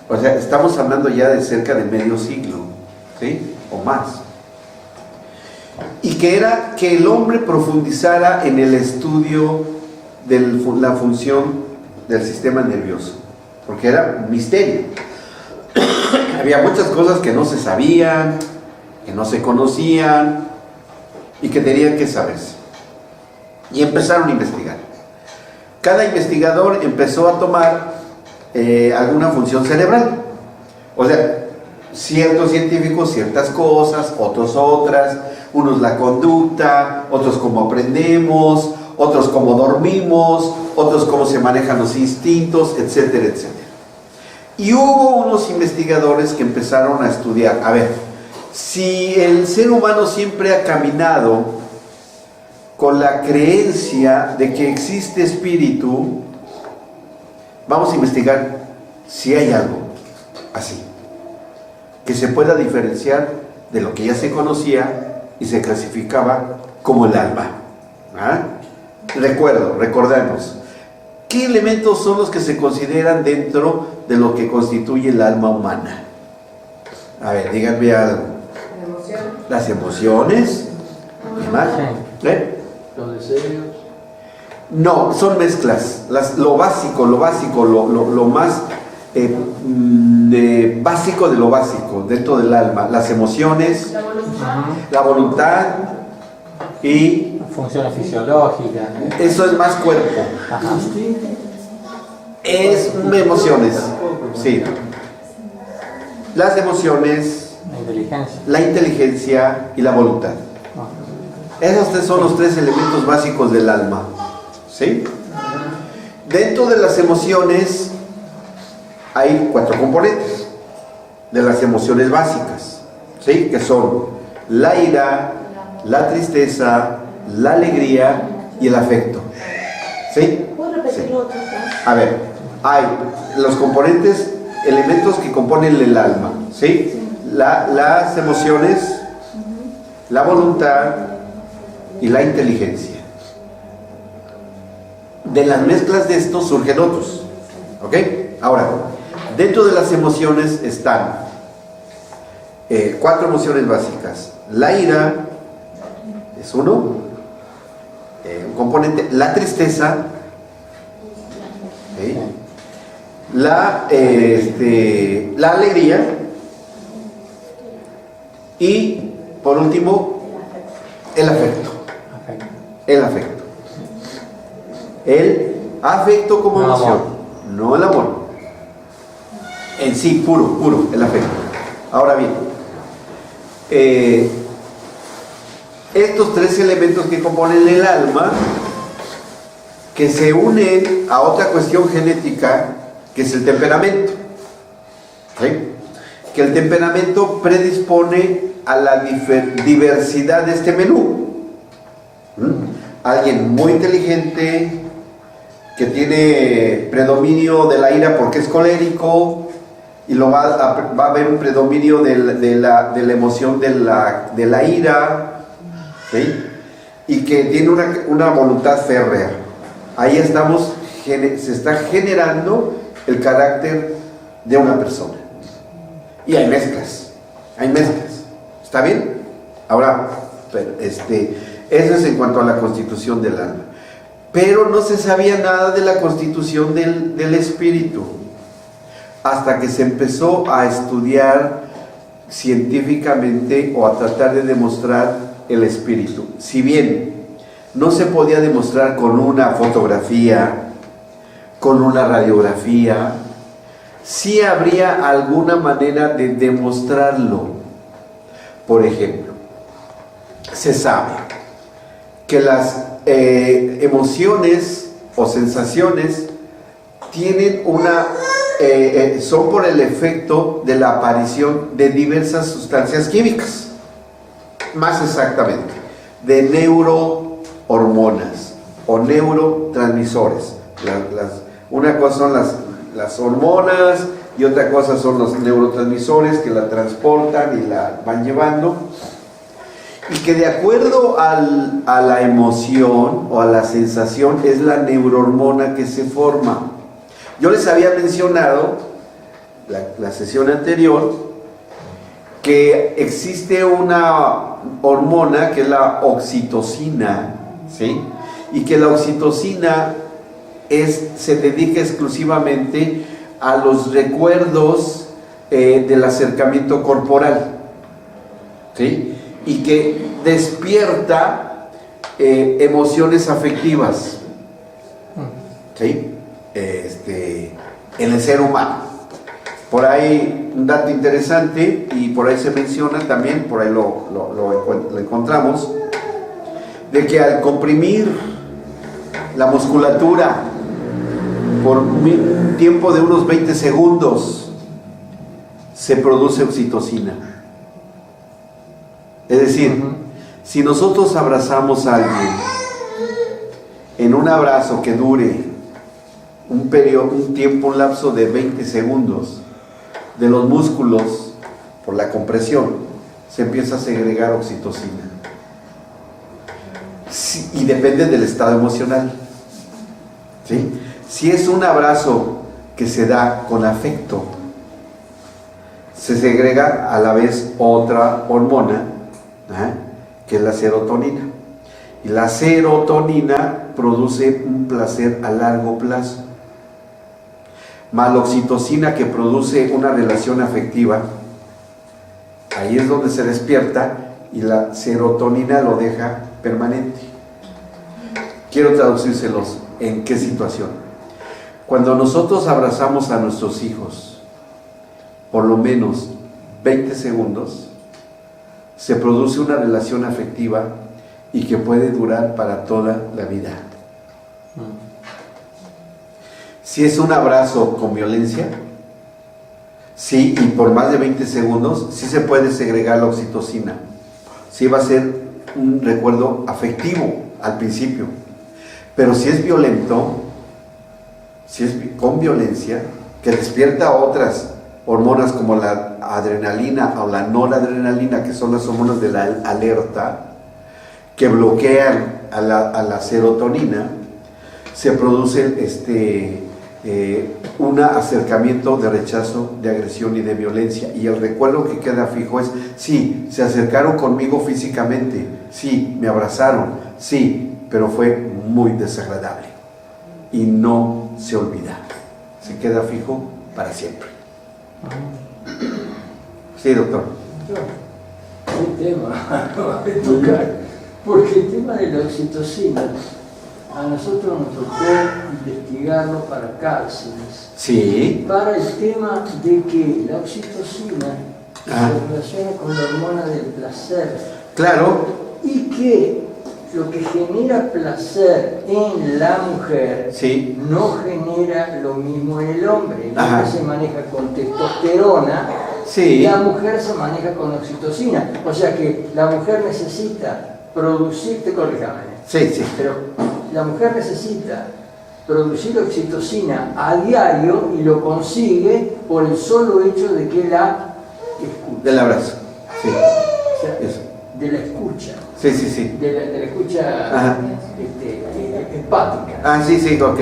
O sea, estamos hablando ya de cerca de medio siglo, ¿sí? O más. Y que era que el hombre profundizara en el estudio de la función del sistema nervioso, porque era un misterio. Había muchas cosas que no se sabían, que no se conocían y que tenían que saberse. Y empezaron a investigar. Cada investigador empezó a tomar alguna función cerebral. O sea, ciertos científicos ciertas cosas, otros otras, unos la conducta, otros cómo aprendemos, otros cómo dormimos, otros cómo se manejan los instintos, etcétera, etcétera. Y hubo unos investigadores que empezaron a estudiar, a ver, si el ser humano siempre ha caminado con la creencia de que existe espíritu, vamos a investigar si hay algo así, que se pueda diferenciar de lo que ya se conocía y se clasificaba como el alma. ¿Ah? Recordemos, ¿qué elementos son los que se consideran dentro de lo que constituye el alma humana? A ver, díganme algo. Las emociones. ¿Qué más? Los deseos. No, son mezclas. Lo básico, lo más básico de lo básico dentro del alma. Las emociones, la voluntad y funciones fisiológicas. Eso es más cuerpo. Ajá. Es emociones. Sí. Las emociones, la inteligencia y la voluntad. Esos tres son los tres elementos básicos del alma. ¿Sí? Dentro de las emociones hay 4 componentes de las emociones básicas, ¿sí? Que son la ira, la tristeza, la alegría y el afecto. ¿Sí? ¿Puedo repetirlo otra vez? A ver, hay los componentes, elementos que componen el alma, ¿sí? Las emociones, la voluntad y la inteligencia. De las mezclas de estos surgen otros. ¿Ok? Ahora, dentro de las emociones están 4 emociones básicas. La ira es uno, un componente. La tristeza, ¿okay? La alegría y, por último, el afecto. El afecto. El afecto como emoción, no el amor. En sí, puro, el afecto. Ahora bien, estos 3 elementos que componen el alma, que se unen a otra cuestión genética, que es el temperamento. ¿Sí? Que el temperamento predispone a la diversidad de este menú. alguien muy inteligente, que tiene predominio de la ira porque es colérico, y va a haber un predominio de la emoción de la ira, ¿sí? Y que tiene una voluntad férrea. Ahí se está generando el carácter de una persona. Y hay mezclas, ¿está bien? Ahora, eso es en cuanto a la constitución del alma. Pero no se sabía nada de la constitución del espíritu, hasta que se empezó a estudiar científicamente o a tratar de demostrar el espíritu. Si bien no se podía demostrar con una fotografía, con una radiografía, sí habría alguna manera de demostrarlo. Por ejemplo, se sabe que las emociones o sensaciones tienen son por el efecto de la aparición de diversas sustancias químicas, más exactamente, de neurohormonas o neurotransmisores. Una cosa son las hormonas y otra cosa son los neurotransmisores que la transportan y la van llevando, y que de acuerdo a la emoción o a la sensación es la neurohormona que se forma. Yo les había mencionado la sesión anterior que existe una hormona que es la oxitocina, ¿sí? Y que la oxitocina se dedica exclusivamente a los recuerdos del acercamiento corporal, ¿sí? Y que despierta emociones afectivas, ¿sí? En el ser humano. Por ahí un dato interesante, y por ahí se menciona también, por ahí lo encontramos, de que al comprimir la musculatura por un tiempo de unos 20 segundos se produce oxitocina. Es decir, si nosotros abrazamos a alguien en un abrazo que dure un lapso de 20 segundos, de los músculos, por la compresión, se empieza a segregar oxitocina. Sí, y depende del estado emocional, ¿sí? Si es un abrazo que se da con afecto, se segrega a la vez otra hormona, que es la serotonina. Y la serotonina produce un placer a largo plazo. Más la oxitocina, que produce una relación afectiva, ahí es donde se despierta, y la serotonina lo deja permanente. Quiero traducírselos en qué situación. Cuando nosotros abrazamos a nuestros hijos por lo menos 20 segundos, se produce una relación afectiva y que puede durar para toda la vida. Si es un abrazo con violencia, sí, y por más de 20 segundos, sí se puede segregar la oxitocina. Sí va a ser un recuerdo afectivo al principio. Pero si es violento, si es con violencia, que despierta otras hormonas como la adrenalina o la noradrenalina, que son las hormonas de la alerta, que bloquean a la serotonina, se produce un acercamiento de rechazo, de agresión y de violencia. Y el recuerdo que queda fijo es: sí, se acercaron conmigo físicamente, sí, me abrazaron, sí, pero fue muy desagradable. Y no se olvida, se queda fijo para siempre. Sí, doctor. ¿Qué tema va a tocar? Porque el tema de la oxitocina, a nosotros nos tocó investigarlo para cárceles. Sí. Para el tema de que la oxitocina se relaciona con la hormona del placer. Claro. Y que lo que genera placer en la mujer, sí, no genera lo mismo en el hombre. El hombre se maneja con testosterona, sí, y la mujer se maneja con oxitocina. O sea que la mujer necesita producir, corríjame, Sí, sí. Pero la mujer necesita producir oxitocina a diario y lo consigue por el solo hecho de que la escucha. Del abrazo. Sí. O sea, Eso. de la escucha. Sí, sí, sí. De la escucha Ajá. empática. Ah, sí, sí, ok.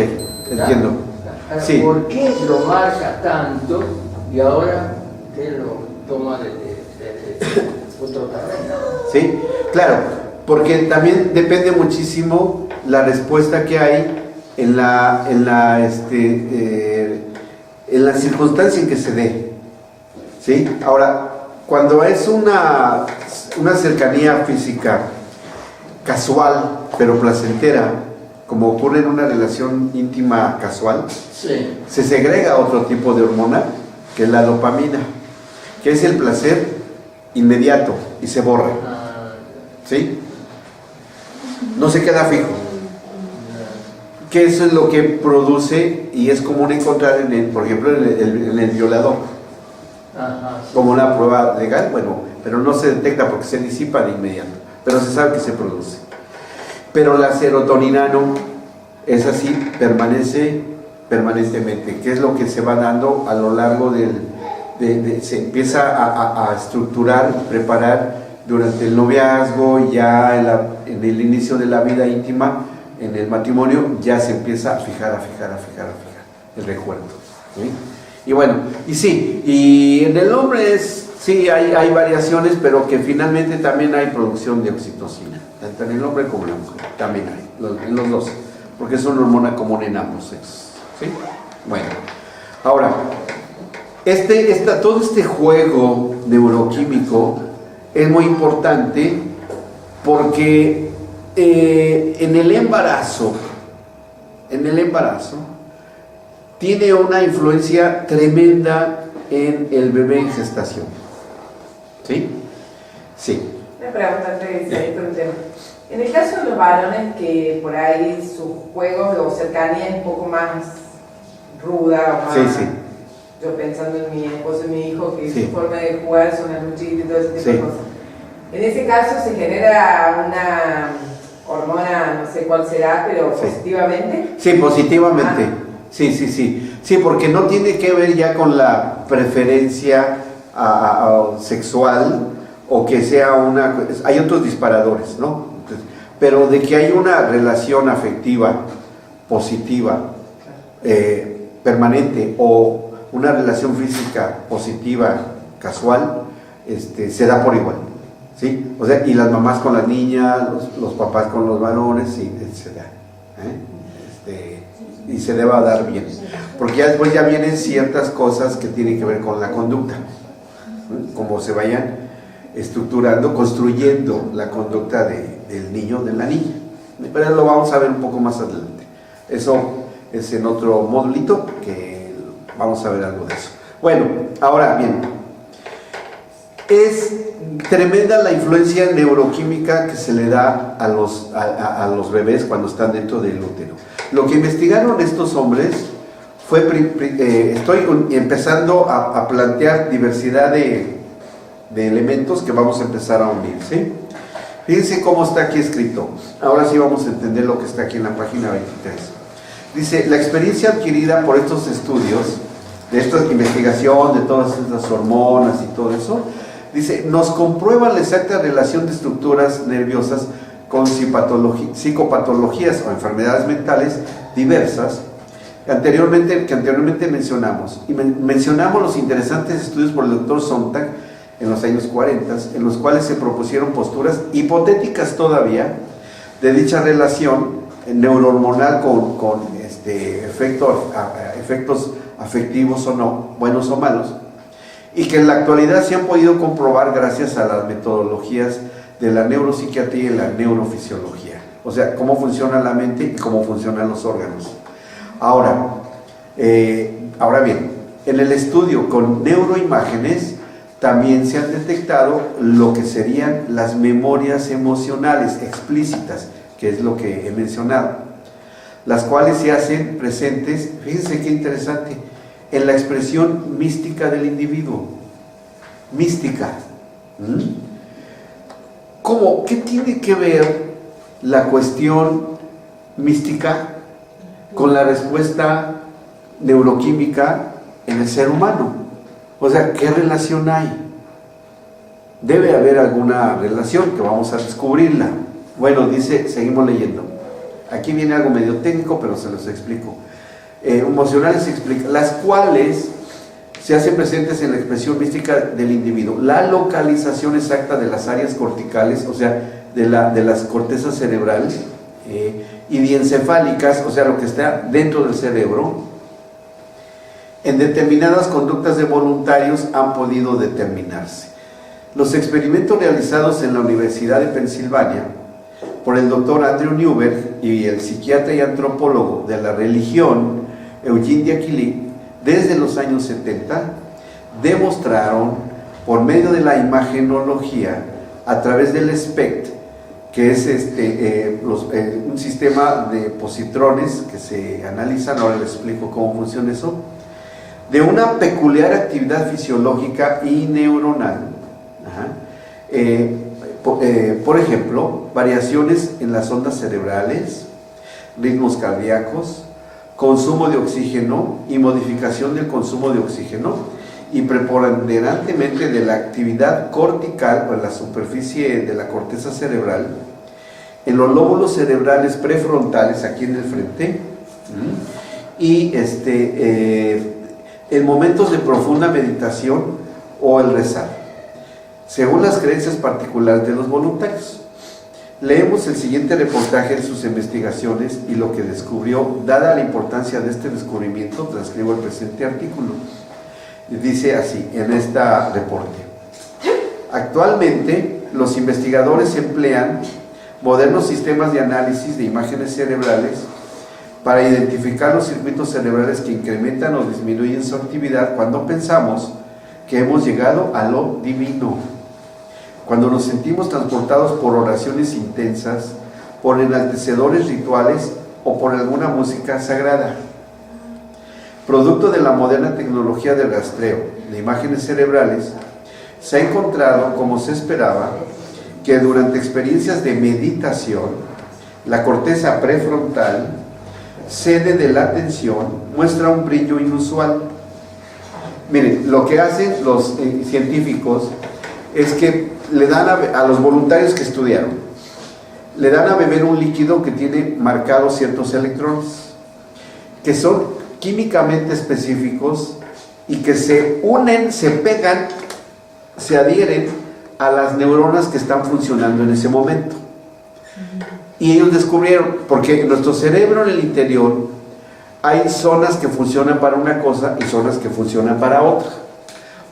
Entiendo. Ahora, Sí. ¿por qué lo marca tanto y ahora usted lo toma de otro terreno? Sí, claro, porque también depende muchísimo la respuesta que hay en la circunstancia en que se dé. ¿Sí? Ahora, cuando es una cercanía física casual, pero placentera, como ocurre en una relación íntima casual, Sí. se segrega otro tipo de hormona, que es la dopamina, que es el placer inmediato y se borra. ¿Sí? No se queda fijo. Que eso es lo que produce y es común encontrar por ejemplo, en el violador. Ajá, sí. Como una prueba legal, bueno, pero no se detecta porque se disipa de inmediato, pero se sabe que se produce. Pero la serotonina no, es así, permanece permanentemente, que es lo que se va dando a lo largo se empieza a estructurar y preparar durante el noviazgo y ya en el inicio de la vida íntima, en el matrimonio, ya se empieza a fijar el recuerdo. ¿Sí? Y bueno, y sí, y en el hombre sí hay variaciones, pero que finalmente también hay producción de oxitocina, tanto en el hombre como en la mujer, también hay, en los dos, porque es una hormona común en ambos sexos. ¿Sí? Bueno, ahora, todo este juego neuroquímico es muy importante porque en el embarazo tiene una influencia tremenda en el bebé en gestación. ¿Sí? Sí. Una pregunta antes de salir por un tema. En el caso de los varones que por ahí sus juegos o cercanía es un poco más ruda o más... Sí, sí. Yo pensando en mi esposo y mi hijo, que Sí. su forma de jugar son las luchitas y todo ese tipo Sí. de cosas. En ese caso se genera una hormona, no sé cuál será, pero Sí. positivamente. Sí, positivamente. Sí. Sí, porque no tiene que ver ya con la preferencia sexual o que sea hay otros disparadores, ¿no? Entonces, pero de que hay una relación afectiva positiva, permanente, o una relación física positiva casual, se da por igual. ¿Sí? O sea, y las mamás con las niñas, los papás con los varones, y se da. Y se deba dar bien. Porque ya después ya vienen ciertas cosas que tienen que ver con la conducta. Como se vayan estructurando, construyendo la conducta del niño, de la niña. Pero lo vamos a ver un poco más adelante. Eso es en otro modulito que vamos a ver algo de eso. Bueno, ahora bien, es tremenda la influencia neuroquímica que se le da a los bebés cuando están dentro del útero. Lo que investigaron estos hombres fue, estoy empezando a plantear diversidad de elementos que vamos a empezar a unir, ¿sí? Fíjense cómo está aquí escrito. Ahora sí vamos a entender lo que está aquí en la página 23. Dice, la experiencia adquirida por estos estudios, de esta investigación, de todas estas hormonas y todo eso, dice, nos comprueba la exacta relación de estructuras nerviosas con psicopatologías o enfermedades mentales diversas que anteriormente mencionamos. Y mencionamos los interesantes estudios por el doctor Sontag en los años 40, en los cuales se propusieron posturas hipotéticas todavía de dicha relación neurohormonal con efectos afectivos o no, buenos o malos, y que en la actualidad se han podido comprobar gracias a las metodologías de la neuropsiquiatría y la neurofisiología, o sea, cómo funciona la mente y cómo funcionan los órganos. Ahora bien, en el estudio con neuroimágenes también se han detectado lo que serían las memorias emocionales explícitas, que es lo que he mencionado, las cuales se hacen presentes, fíjense qué interesante, en la expresión mística del individuo. Mística. ¿Cómo? ¿Qué tiene que ver la cuestión mística con la respuesta neuroquímica en el ser humano? O sea, ¿qué relación hay? Debe haber alguna relación que vamos a descubrirla. Bueno, dice, seguimos leyendo. Aquí viene algo medio técnico, pero se los explico. Emocionales explica, las cuales se hacen presentes en la expresión mística del individuo. La localización exacta de las áreas corticales, o sea, de las cortezas cerebrales y diencefálicas, o sea, lo que está dentro del cerebro, en determinadas conductas de voluntarios han podido determinarse. Los experimentos realizados en la Universidad de Pensilvania por el doctor Andrew Newberg y el psiquiatra y antropólogo de la religión Eugene Diakili, desde los años 70, demostraron por medio de la imagenología a través del SPECT, que es un sistema de positrones que se analizan, ahora les explico cómo funciona eso, de una peculiar actividad fisiológica y neuronal. Por ejemplo, variaciones en las ondas cerebrales, ritmos cardíacos, consumo de oxígeno y modificación del consumo de oxígeno, y preponderantemente de la actividad cortical o en la superficie de la corteza cerebral, en los lóbulos cerebrales prefrontales, aquí en el frente, y en momentos de profunda meditación o el rezar, según las creencias particulares de los voluntarios. Leemos el siguiente reportaje de sus investigaciones y lo que descubrió. Dada la importancia de este descubrimiento, transcribo el presente artículo. Dice así, en este reporte: actualmente, los investigadores emplean modernos sistemas de análisis de imágenes cerebrales para identificar los circuitos cerebrales que incrementan o disminuyen su actividad cuando pensamos que hemos llegado a lo divino, cuando nos sentimos transportados por oraciones intensas, por enaltecedores rituales o por alguna música sagrada. Producto de la moderna tecnología del rastreo de imágenes cerebrales, se ha encontrado, como se esperaba, que durante experiencias de meditación, la corteza prefrontal, sede de la atención, muestra un brillo inusual. Miren, lo que hacen los científicos es que le dan a los voluntarios que estudiaron, le dan a beber un líquido que tiene marcados ciertos electrones, que son químicamente específicos y que se unen, se pegan, se adhieren a las neuronas que están funcionando en ese momento. Y ellos descubrieron, porque en nuestro cerebro en el interior hay zonas que funcionan para una cosa y zonas que funcionan para otra.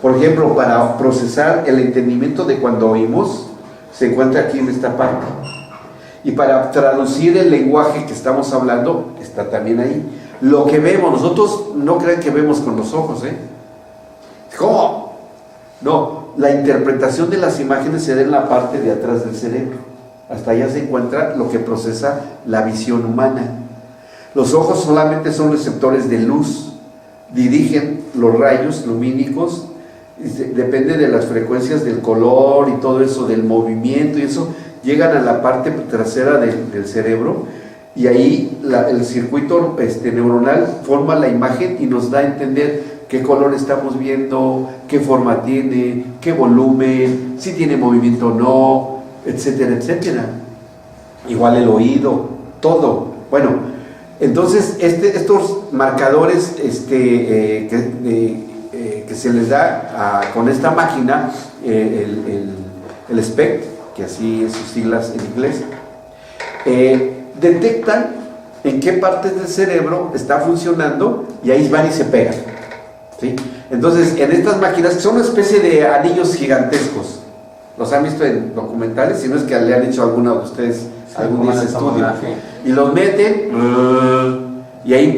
Por ejemplo, para procesar el entendimiento de cuando oímos, se encuentra aquí en esta parte. Y para traducir el lenguaje que estamos hablando, está también ahí. Lo que vemos, nosotros no crean que vemos con los ojos, ¿Cómo? No, la interpretación de las imágenes se da en la parte de atrás del cerebro. Hasta allá se encuentra lo que procesa la visión humana. Los ojos solamente son receptores de luz, dirigen los rayos lumínicos, depende de las frecuencias del color y todo eso, del movimiento y eso, llegan a la parte trasera del cerebro, y ahí el circuito neuronal forma la imagen y nos da a entender qué color estamos viendo, qué forma tiene, qué volumen, si tiene movimiento o no, etcétera, etcétera. Igual el oído, todo. Bueno, entonces estos marcadores que se les da con esta máquina, el SPECT, que así es sus siglas en inglés, detectan en qué partes del cerebro está funcionando y ahí van y se pegan, ¿sí? Entonces, en estas máquinas, que son una especie de anillos gigantescos, los han visto en documentales, si no es que le han hecho a alguno de ustedes algún día ese estudio, y los meten y ahí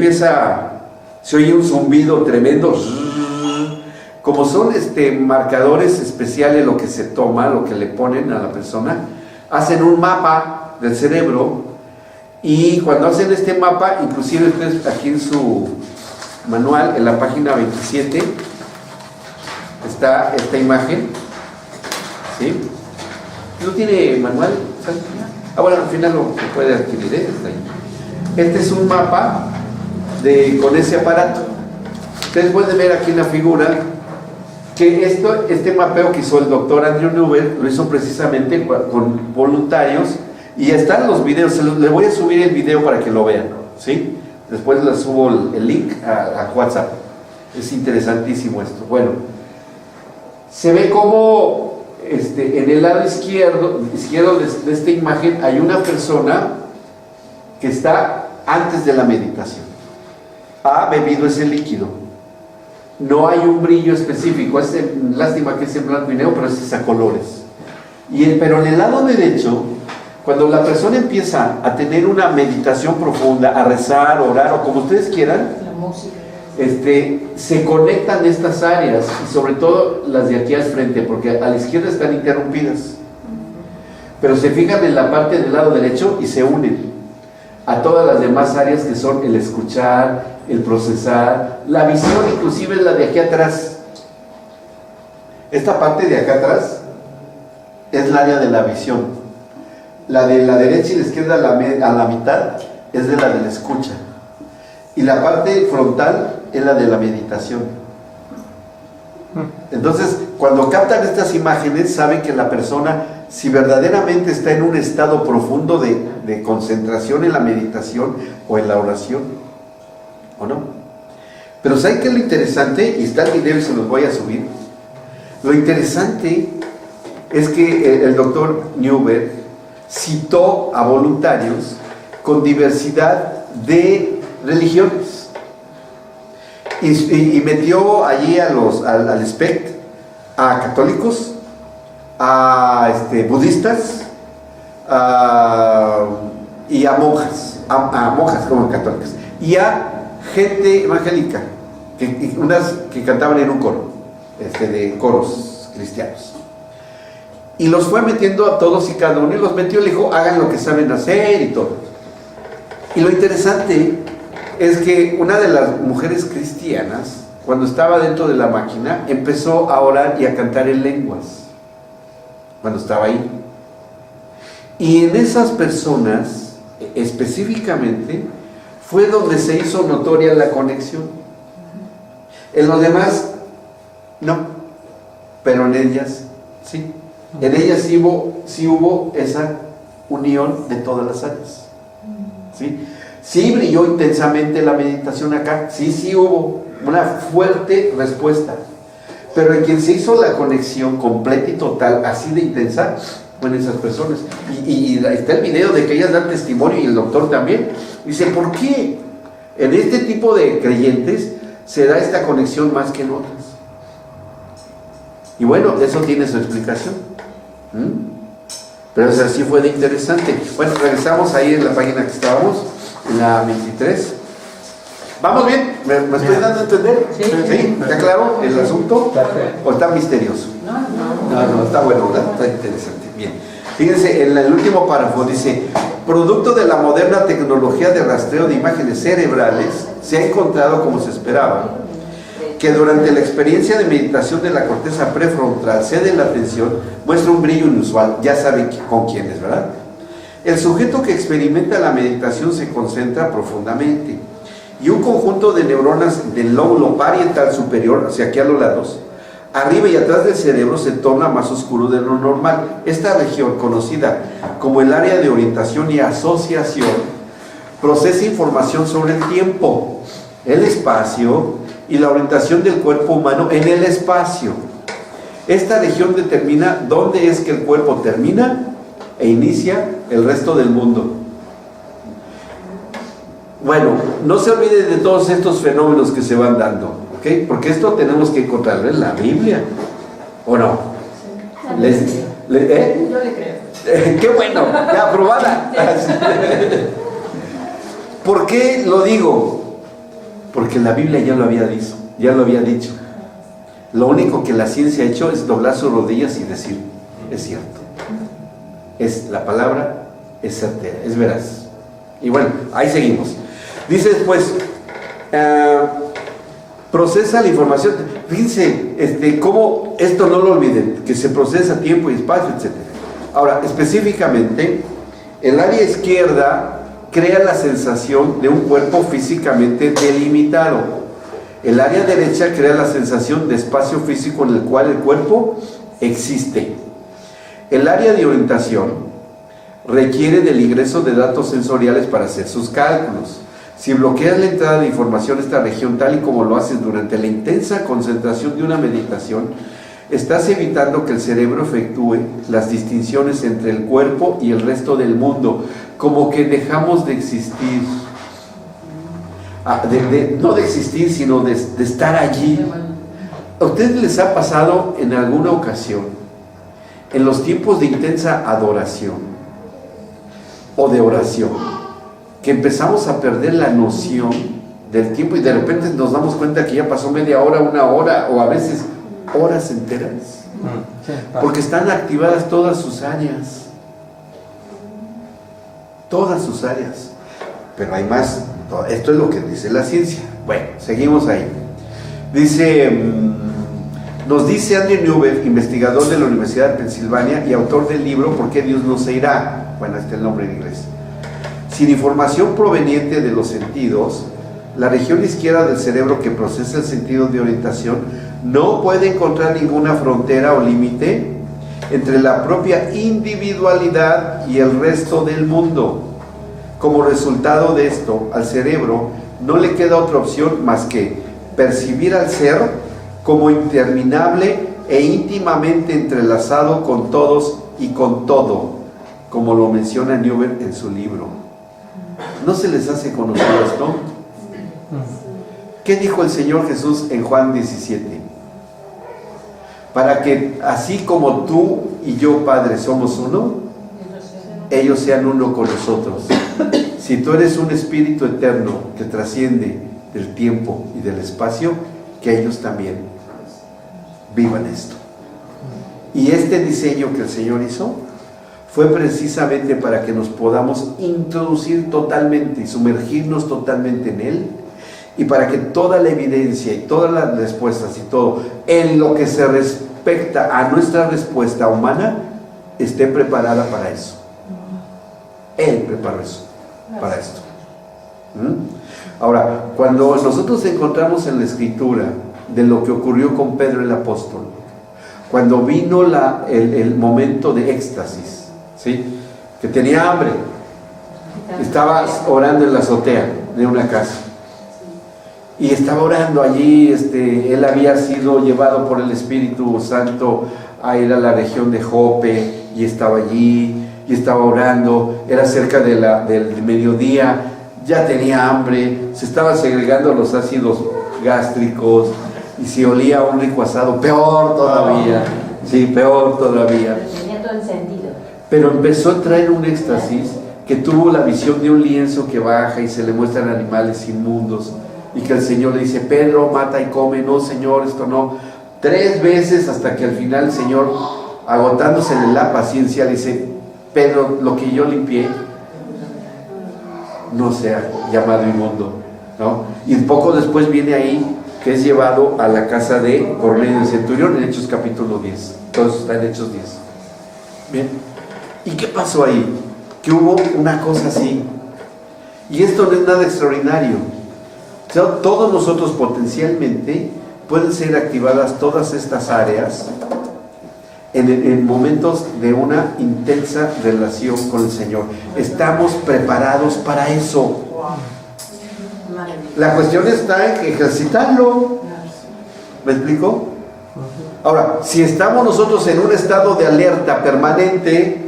se oye un zumbido tremendo. Como son marcadores especiales, lo que se toma, lo que le ponen a la persona, hacen un mapa del cerebro. Y cuando hacen este mapa, inclusive ustedes aquí en su manual, en la página 27, está esta imagen, ¿sí? ¿No tiene manual, Santi? Bueno, al final lo se puede adquirir, está ahí. Este es un mapa con ese aparato. Ustedes pueden ver aquí en la figura que este mapeo que hizo el doctor Andrew Newberg lo hizo precisamente con voluntarios, y están los videos. Les voy a subir el video para que lo vean, ¿sí? Después les subo el link a WhatsApp. Es interesantísimo esto. Bueno, se ve como en el lado izquierdo de esta imagen hay una persona que está antes de la meditación. Ha bebido ese líquido. No hay un brillo específico. Lástima que es en blanco y negro, pero es a colores. Pero en el lado derecho, cuando la persona empieza a tener una meditación profunda, a rezar, orar o como ustedes quieran, La música. Se conectan estas áreas, y sobre todo las de aquí al frente, porque a la izquierda están interrumpidas, pero se fijan en la parte del lado derecho y se unen a todas las demás áreas, que son el escuchar, el procesar, la visión, inclusive la de aquí atrás. Esta parte de acá atrás es el área de la visión. La de la derecha y la izquierda a la mitad es de la escucha, y la parte frontal es la de la meditación. Entonces, cuando captan estas imágenes, saben que la persona, si verdaderamente está en un estado profundo de concentración en la meditación o en la oración, ¿o no? Pero ¿saben qué es lo interesante? Y está el video y se los voy a subir. Lo interesante es que el doctor Newberg citó a voluntarios con diversidad de religiones, y metió allí al SPECT a católicos, a budistas, y a monjas, a monjas como católicas, y a gente evangélica, unas que cantaban en un coro, de coros cristianos. Y los fue metiendo a todos y cada uno, y los metió, le dijo, hagan lo que saben hacer y todo. Y lo interesante es que una de las mujeres cristianas, cuando estaba dentro de la máquina, empezó a orar y a cantar en lenguas, cuando estaba ahí. Y en esas personas, específicamente, fue donde se hizo notoria la conexión. En los demás, no, pero en ellas, sí. En ellas sí hubo esa unión de todas las áreas, ¿sí? Sí brilló intensamente la meditación acá, sí hubo una fuerte respuesta, pero en quien se hizo la conexión completa y total, así de intensa, fueron esas personas. Y está el video de que ellas dan testimonio, y el doctor también. Dice, ¿por qué en este tipo de creyentes se da esta conexión más que en otras? Y bueno, eso tiene su explicación. Pero eso sí fue de interesante. Bueno, regresamos ahí en la página que estábamos, en la 23. ¿Vamos bien? ¿Me estoy dando a entender? Sí. ¿Está claro el asunto? Perfecto. ¿O está misterioso? No, está bueno, está interesante. Bien. Fíjense, en el último párrafo dice, producto de la moderna tecnología de rastreo de imágenes cerebrales, se ha encontrado, como se esperaba, que durante la experiencia de meditación de la corteza prefrontal cede la atención, muestra un brillo inusual. Ya saben con quién es, ¿verdad? El sujeto que experimenta la meditación se concentra profundamente, y un conjunto de neuronas del lóbulo parietal superior, hacia aquí a los lados, arriba y atrás del cerebro, se torna más oscuro de lo normal. Esta región, conocida como el área de orientación y asociación, procesa información sobre el tiempo, el espacio y la orientación del cuerpo humano en el espacio. Esta región determina dónde es que el cuerpo termina e inicia el resto del mundo. Bueno, no se olviden de todos estos fenómenos que se van dando, ¿ok? Porque esto tenemos que encontrarlo en la Biblia, ¿o no? Yo le creo. ¡Qué bueno! ¡Ya aprobada! ¿Por qué lo digo? Porque la Biblia ya lo había dicho. Lo único que la ciencia ha hecho es doblar sus rodillas y decir, es cierto. La palabra es certera, es veraz. Y bueno, ahí seguimos. Dice después, procesa la información. Fíjense, cómo esto no lo olviden, que se procesa tiempo y espacio, etc. Ahora, específicamente, El área izquierda crea la sensación de un cuerpo físicamente delimitado. El área derecha crea la sensación de espacio físico en el cual el cuerpo existe. El área de orientación requiere del ingreso de datos sensoriales para hacer sus cálculos. Si bloqueas la entrada de información a esta región, tal y como lo haces durante la intensa concentración de una meditación, estás evitando que el cerebro efectúe las distinciones entre el cuerpo y el resto del mundo, como que dejamos de existir. No de existir, sino de estar allí. ¿A ustedes les ha pasado en alguna ocasión, en los tiempos de intensa adoración o de oración, que empezamos a perder la noción del tiempo y de repente nos damos cuenta que ya pasó media hora, una hora o a veces horas enteras? Porque están activadas todas sus áreas. Todas sus áreas. Pero hay más. Esto es lo que dice la ciencia. Bueno, seguimos ahí. Nos dice Andrew Newberg, investigador de la Universidad de Pensilvania y autor del libro ¿Por qué Dios no se irá? Bueno, este es el nombre en inglés. Sin información proveniente de los sentidos, la región izquierda del cerebro que procesa el sentido de orientación no puede encontrar ninguna frontera o límite entre la propia individualidad y el resto del mundo. Como resultado de esto, al cerebro no le queda otra opción más que percibir al ser como interminable e íntimamente entrelazado con todos y con todo, como lo menciona Newberg en su libro. ¿No se les hace conocido esto? ¿Qué dijo el Señor Jesús en Juan 17? Para que así como tú y yo, Padre, somos uno, ellos sean uno con nosotros. Si tú eres un espíritu eterno que trasciende del tiempo y del espacio, que ellos también vivan esto. Y este diseño que el Señor hizo fue precisamente para que nos podamos introducir totalmente y sumergirnos totalmente en Él, y para que toda la evidencia y todas las respuestas y todo en lo que se respecta a nuestra respuesta humana esté preparada para eso. Él preparó eso, para esto. Ahora, cuando nosotros encontramos en la Escritura de lo que ocurrió con Pedro el apóstol, cuando vino el momento de éxtasis, ¿sí? Que tenía hambre, estaba orando en la azotea de una casa, y estaba orando allí. Él había sido llevado por el Espíritu Santo a ir a la región de Jope, y estaba allí, y estaba orando. Era cerca del mediodía, ya tenía hambre, se estaban segregando los ácidos gástricos, y si olía un rico asado, peor todavía, sí, peor todavía. Tenía todo el sentido. Pero empezó a traer un éxtasis, que tuvo la visión de un lienzo que baja y se le muestran animales inmundos, y que el Señor le dice: Pedro, mata y come. No, Señor, esto no. 3 veces, hasta que al final el Señor, agotándose en la paciencia, le dice: Pedro, lo que yo limpié no sea llamado inmundo, ¿no? Y poco después viene ahí que es llevado a la casa de Cornelio el centurión, en Hechos capítulo 10. Todo eso está en Hechos 10. Bien. ¿Y qué pasó ahí? Que hubo una cosa así. Y esto no es nada extraordinario. O sea, todos nosotros potencialmente pueden ser activadas todas estas áreas en momentos de una intensa relación con el Señor. Estamos preparados para eso. La cuestión está en ejercitarlo. ¿Me explico? Ahora, si estamos nosotros en un estado de alerta permanente,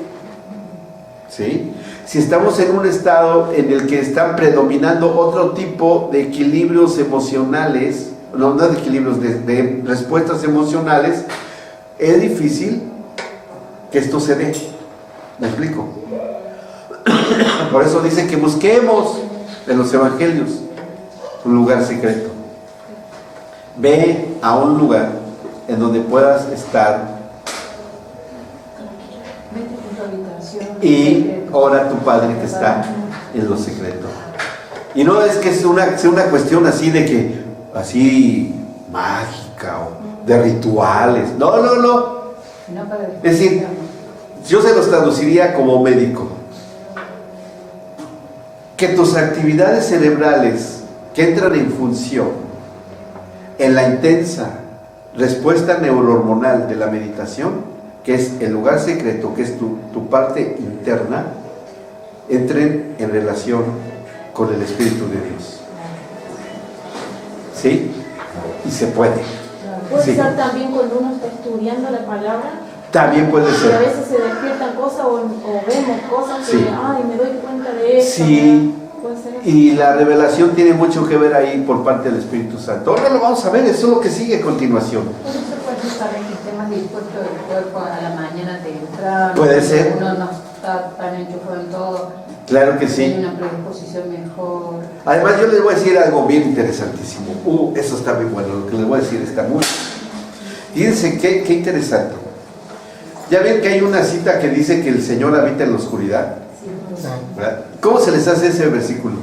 ¿sí? Si estamos en un estado en el que están predominando otro tipo de equilibrios emocionales, no de equilibrios, de respuestas emocionales, es difícil que esto se dé. ¿Me explico? Por eso dice que busquemos en los evangelios un lugar secreto. Ve a un lugar en donde puedas estar y ora a tu Padre que está en lo secreto. Y no es que sea una cuestión así de que, así mágica o de rituales. No. Es decir, yo se los traduciría como médico. que tus actividades cerebrales que entran en función en la intensa respuesta neurohormonal de la meditación, que es el lugar secreto, que es tu parte interna, entren en relación con el Espíritu de Dios. ¿Sí? Y se puede. Puede Sí. ser también cuando uno está estudiando la palabra. También puede Que a ser. veces se despiertan cosas o vemos cosas que, Sí. ay, me doy cuenta de eso. Sí. Puede ser eso. Y la revelación tiene mucho que ver ahí por parte del Espíritu Santo. Ahora lo vamos a ver, eso es lo que sigue a continuación. Por eso puede estar en que esté más dispuesto el cuerpo a la mañana temprano. Puede ser. Uno no está tan enchufado en todo. Claro que sí. Tiene una predisposición mejor. Además, yo les voy a decir algo bien interesantísimo. Eso está bien bueno, lo que les voy a decir está muy... Fíjense qué interesante. Ya ven que hay una cita que dice que el Señor habita en la oscuridad, ¿verdad? ¿Cómo se les hace ese versículo?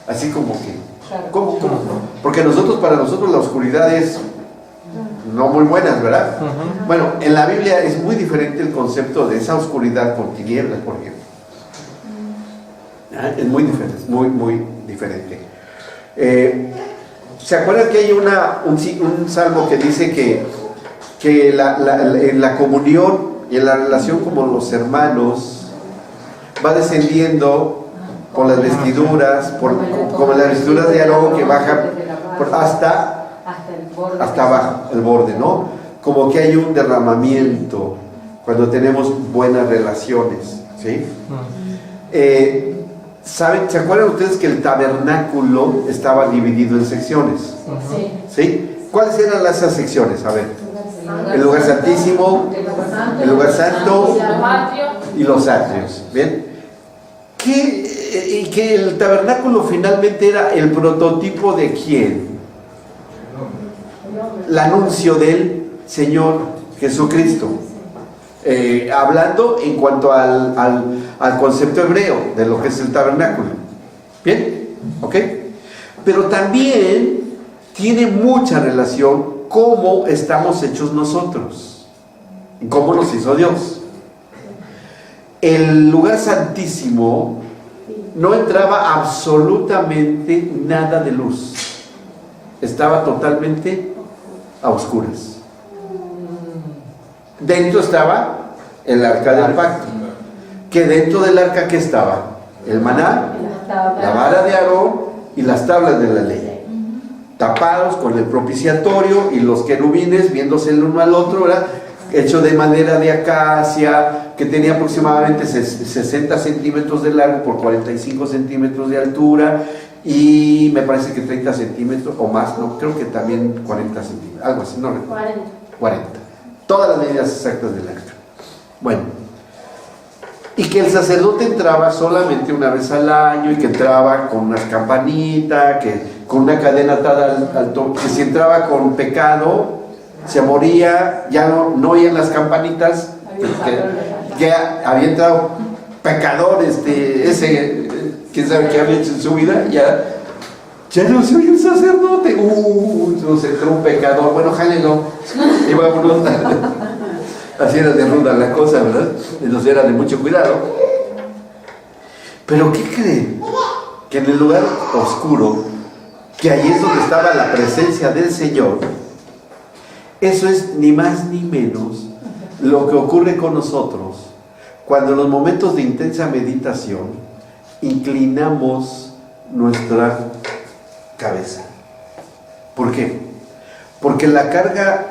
Así como que... ¿Cómo? Porque para nosotros la oscuridad es no muy buenas, ¿verdad? Bueno, en la Biblia es muy diferente el concepto de esa oscuridad por tinieblas, por ejemplo. Es muy diferente, es muy diferente. ¿Se acuerdan que hay un salmo que dice que en la comunión y en la relación como los hermanos va descendiendo por las vestiduras, como las vestiduras de Aarón que bajan hasta abajo, el borde, ¿no? Como que hay un derramamiento cuando tenemos buenas relaciones, ¿sí? ¿Se acuerdan ustedes que el tabernáculo estaba dividido en secciones? ¿Sí? ¿Cuáles eran esas secciones? A ver. El lugar santísimo, el lugar santo y los atrios. ¿Bien? Y que el tabernáculo finalmente era el prototipo de ¿quién? El anuncio del Señor Jesucristo. Hablando en cuanto al concepto hebreo de lo que es el tabernáculo. ¿Bien? ¿Ok? Pero también tiene mucha relación cómo estamos hechos nosotros, cómo nos hizo Dios. El lugar santísimo no entraba absolutamente nada de luz, estaba totalmente a oscuras. Dentro estaba el arca del pacto, que dentro del arca ¿qué estaba? El maná, la vara de Aarón y las tablas de la ley, tapados con el propiciatorio y los querubines viéndose el uno al otro, ¿verdad? Hecho de madera de acacia, que tenía aproximadamente 60 centímetros de largo por 45 centímetros de altura y me parece que 30 centímetros o más, no, creo que también 40 centímetros, algo así, no recuerdo. 40. Todas las medidas exactas del arca. Bueno, y que el sacerdote entraba solamente una vez al año y que entraba con unas campanitas, que con una cadena atada al toque, que si entraba con pecado se moría, ya no oían las campanitas, que había entrado pecador, ese quién sabe qué había hecho en su vida, ya no se oye el sacerdote, se entró un pecador, bueno, jálelo, y vámonos. Así era de ruda la cosa, ¿verdad? Entonces era de mucho cuidado. Pero ¿qué creen? Que en el lugar oscuro, que ahí es donde estaba la presencia del Señor, eso es ni más ni menos lo que ocurre con nosotros cuando en los momentos de intensa meditación inclinamos nuestra cabeza. ¿Por qué? Porque la carga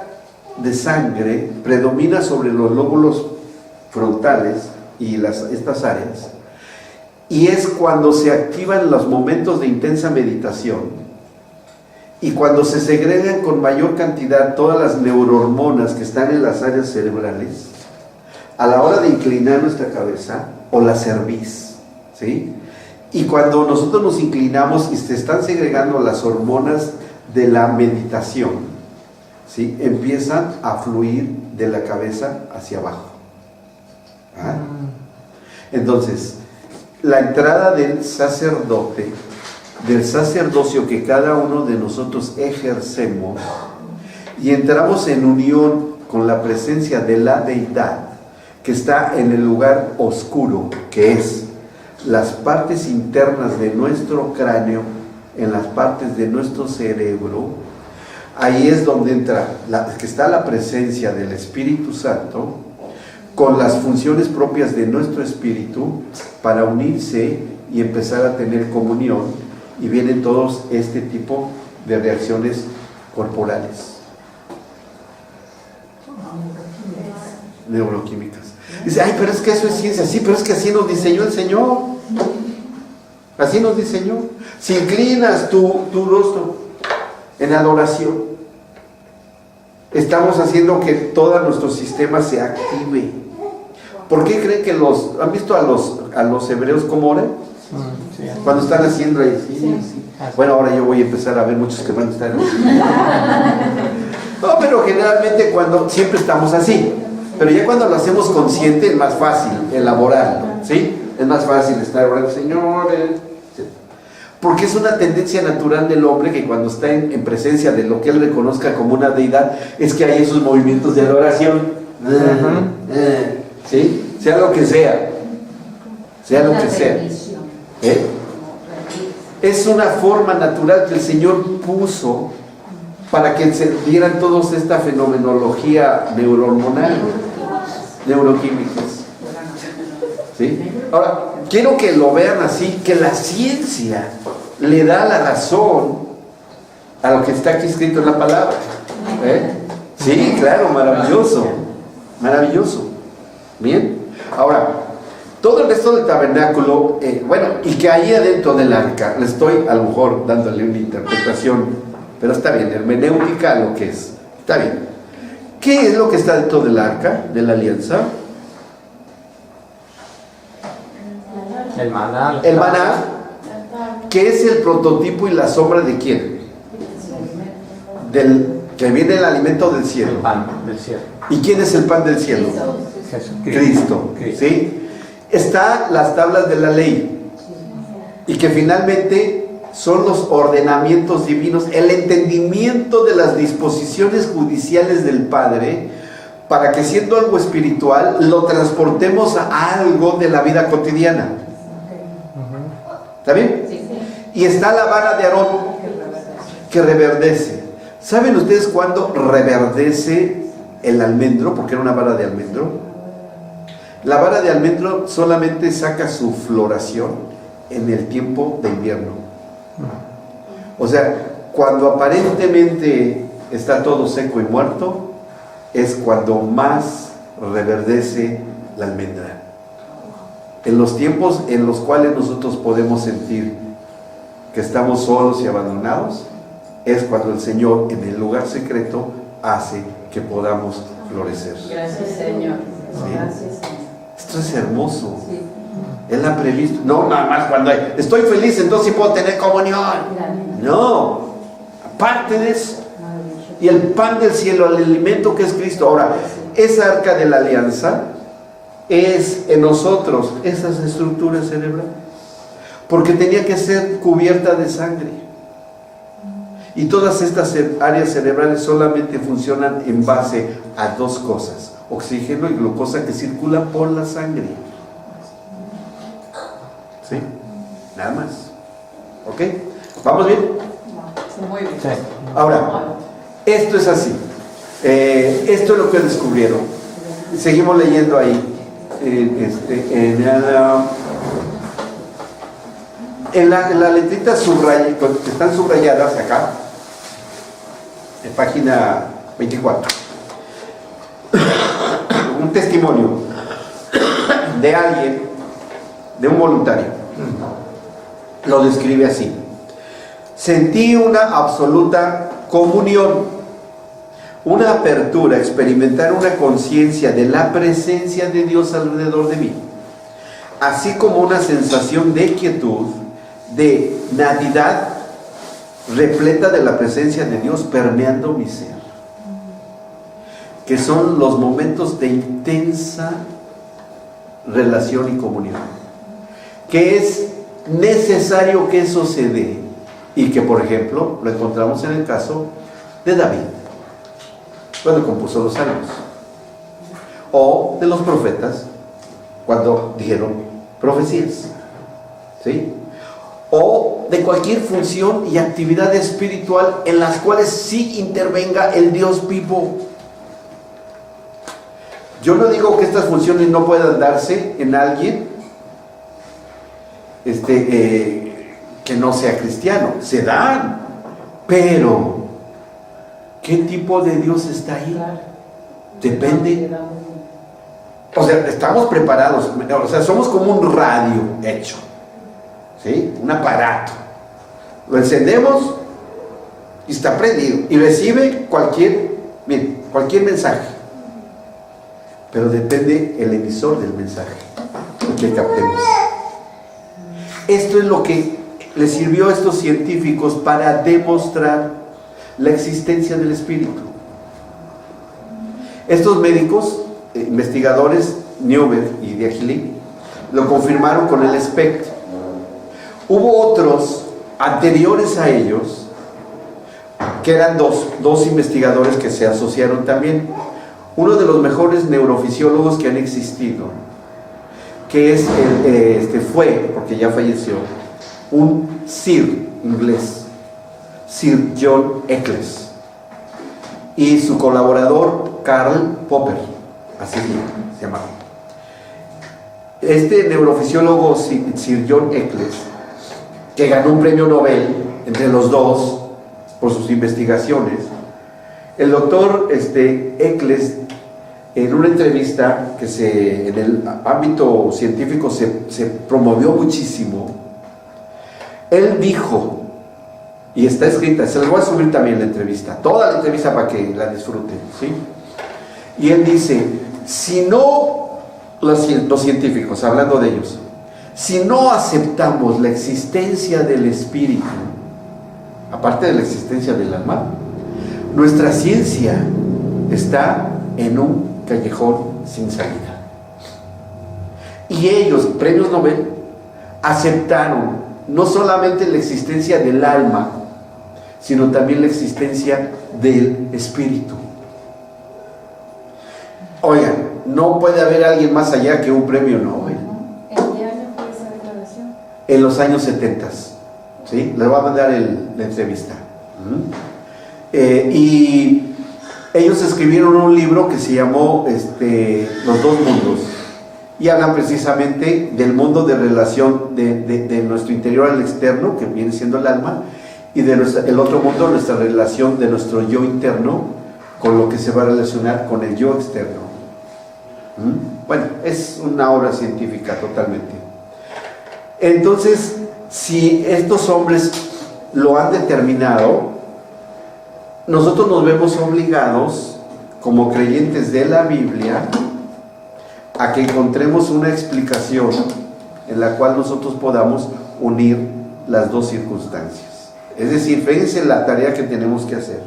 de sangre predomina sobre los lóbulos frontales y estas áreas, y es cuando se activan los momentos de intensa meditación y cuando se segregan con mayor cantidad todas las neurohormonas que están en las áreas cerebrales a la hora de inclinar nuestra cabeza o la cerviz, ¿sí? Y cuando nosotros nos inclinamos y se están segregando las hormonas de la meditación, ¿sí? Empiezan a fluir de la cabeza hacia abajo. ¿Ah? Entonces, la entrada del sacerdote, del sacerdocio que cada uno de nosotros ejercemos, y entramos en unión con la presencia de la deidad que está en el lugar oscuro, que es las partes internas de nuestro cráneo, en las partes de nuestro cerebro, ahí es donde entra, que está la presencia del Espíritu Santo, con las funciones propias de nuestro espíritu, para unirse y empezar a tener comunión, y vienen todos este tipo de reacciones corporales, neuroquímicas. Dice, ay, pero es que eso es ciencia. Sí, pero es que así nos diseñó el Señor. Así nos diseñó. Si inclinas tu rostro en adoración, estamos haciendo que todo nuestro sistema se active. ¿Por qué creen que han visto a los hebreos cómo oran? Sí. Cuando están haciendo ahí. Sí. Bueno, ahora yo voy a empezar a ver muchos que van a estar no, pero generalmente siempre estamos así. Pero ya cuando lo hacemos consciente es más fácil elaborarlo, ¿sí? Es más fácil estar orando, Señor, ¿sí? Porque es una tendencia natural del hombre que cuando está en presencia de lo que él reconozca como una deidad, es que hay esos movimientos de adoración, ¿sí? Sea lo que sea, lo que sea. ¿Eh? Es una forma natural que el Señor puso para que se dieran todos esta fenomenología neurohormonal, neuroquímicas. ¿Sí? Ahora, quiero que lo vean así, que la ciencia le da la razón a lo que está aquí escrito en la palabra. Sí, claro, maravilloso. Maravilloso. Bien. Ahora, todo el resto del tabernáculo, y que ahí adentro del arca, le estoy a lo mejor dándole una interpretación, pero está bien, hermenéutica lo que es, está bien. ¿Qué es lo que está dentro del arca, de la alianza? El maná. El maná, que es el prototipo y la sombra de quién? Que viene el alimento del cielo. El pan del cielo. ¿Y quién es el pan del cielo? Cristo. ¿Sí? Está las tablas de la ley, y que finalmente son los ordenamientos divinos, el entendimiento de las disposiciones judiciales del Padre, para que siendo algo espiritual lo transportemos a algo de la vida cotidiana. ¿Está bien? Y está la vara de Aarón, que reverdece. ¿Saben ustedes cuándo reverdece el almendro? Porque era una vara de almendro. La vara de almendro solamente saca su floración en el tiempo de invierno. O sea, cuando aparentemente está todo seco y muerto, es cuando más reverdece la almendra. En los tiempos en los cuales nosotros podemos sentir que estamos solos y abandonados, es cuando el Señor en el lugar secreto hace que podamos florecer. Gracias, Señor. ¿Sí? Gracias, Señor. Esto es hermoso. Sí. Él ha previsto. No, nada más cuando estoy feliz, entonces sí puedo tener comunión. No, aparte de eso. Y el pan del cielo, el alimento que es Cristo. Ahora, esa arca de la alianza es en nosotros esas estructuras cerebrales, porque tenía que ser cubierta de sangre. Y todas estas áreas cerebrales solamente funcionan en base a dos cosas: oxígeno y glucosa, que circulan por la sangre. ¿Sí? Nada más. ¿Ok? ¿Vamos bien? Muy bien. Sí. Ahora, esto es así. Esto es lo que descubrieron. Seguimos leyendo ahí. En la letrita que están subrayadas acá, en página 24, un testimonio de alguien, de un voluntario, lo describe así: sentí una absoluta comunión, una apertura, experimentar una conciencia de la presencia de Dios alrededor de mí, así como una sensación de quietud, de natidad repleta de la presencia de Dios permeando mi ser, que son los momentos de intensa relación y comunión, que es necesario que eso se dé, y que, por ejemplo, lo encontramos en el caso de David cuando compuso los salmos, o de los profetas cuando dijeron profecías. ¿sí? O de cualquier función y actividad espiritual en las cuales sí intervenga el Dios vivo. Yo no digo que estas funciones no puedan darse en alguien que no sea cristiano, se dan, pero ¿qué tipo de Dios está ahí? Depende. O sea, estamos preparados, o sea, somos como un radio hecho, ¿sí? Un aparato. Lo encendemos y está prendido y recibe cualquier mensaje. Pero depende el emisor del mensaje que captemos. Esto es lo que les sirvió a estos científicos para demostrar la existencia del espíritu. Estos médicos, investigadores, Newberg y Diaghilev, lo confirmaron con el SPECT. Hubo otros anteriores a ellos, que eran dos investigadores que se asociaron también. Uno de los mejores neurofisiólogos que han existido, que es fue, porque ya falleció, un Sir inglés, Sir John Eccles, y su colaborador Karl Popper, así se llamaba. Este neurofisiólogo Sir John Eccles, que ganó un premio Nobel entre los dos por sus investigaciones, el doctor Eccles, en una entrevista que en el ámbito científico se promovió muchísimo, él dijo, y está escrita, se les voy a subir también la entrevista, toda la entrevista para que la disfruten, ¿sí? Y él dice, si no, los científicos, hablando de ellos, si no aceptamos la existencia del espíritu, aparte de la existencia del alma, nuestra ciencia está en un callejón sin salida. Y ellos, premios Nobel, aceptaron no solamente la existencia del alma, sino también la existencia del espíritu. Oigan, no puede haber alguien más allá que un premio Nobel. ¿En qué año fue esa declaración? En los años 70, ¿sí? Les voy a mandar la entrevista. Y ellos escribieron un libro que se llamó Los dos mundos, y hablan precisamente del mundo de relación de nuestro interior al externo, que viene siendo el alma, y el otro mundo, nuestra relación de nuestro yo interno con lo que se va a relacionar con el yo externo. Bueno, es una obra científica totalmente. Entonces, si estos hombres lo han determinado, nosotros nos vemos obligados, como creyentes de la Biblia, a que encontremos una explicación en la cual nosotros podamos unir las dos circunstancias. Es decir, fíjense la tarea que tenemos que hacer.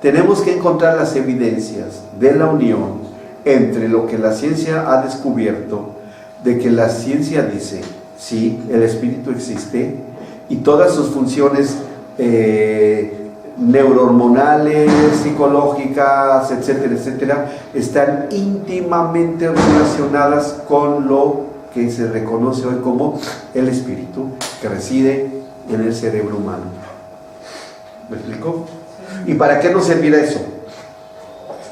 Tenemos que encontrar las evidencias de la unión entre lo que la ciencia ha descubierto, de que la ciencia dice, sí, el espíritu existe, y todas sus funciones neurohormonales, psicológicas, etcétera, etcétera, están íntimamente relacionadas con lo que se reconoce hoy como el espíritu que reside en el cerebro humano. ¿Me explico? ¿Y para qué nos servirá eso?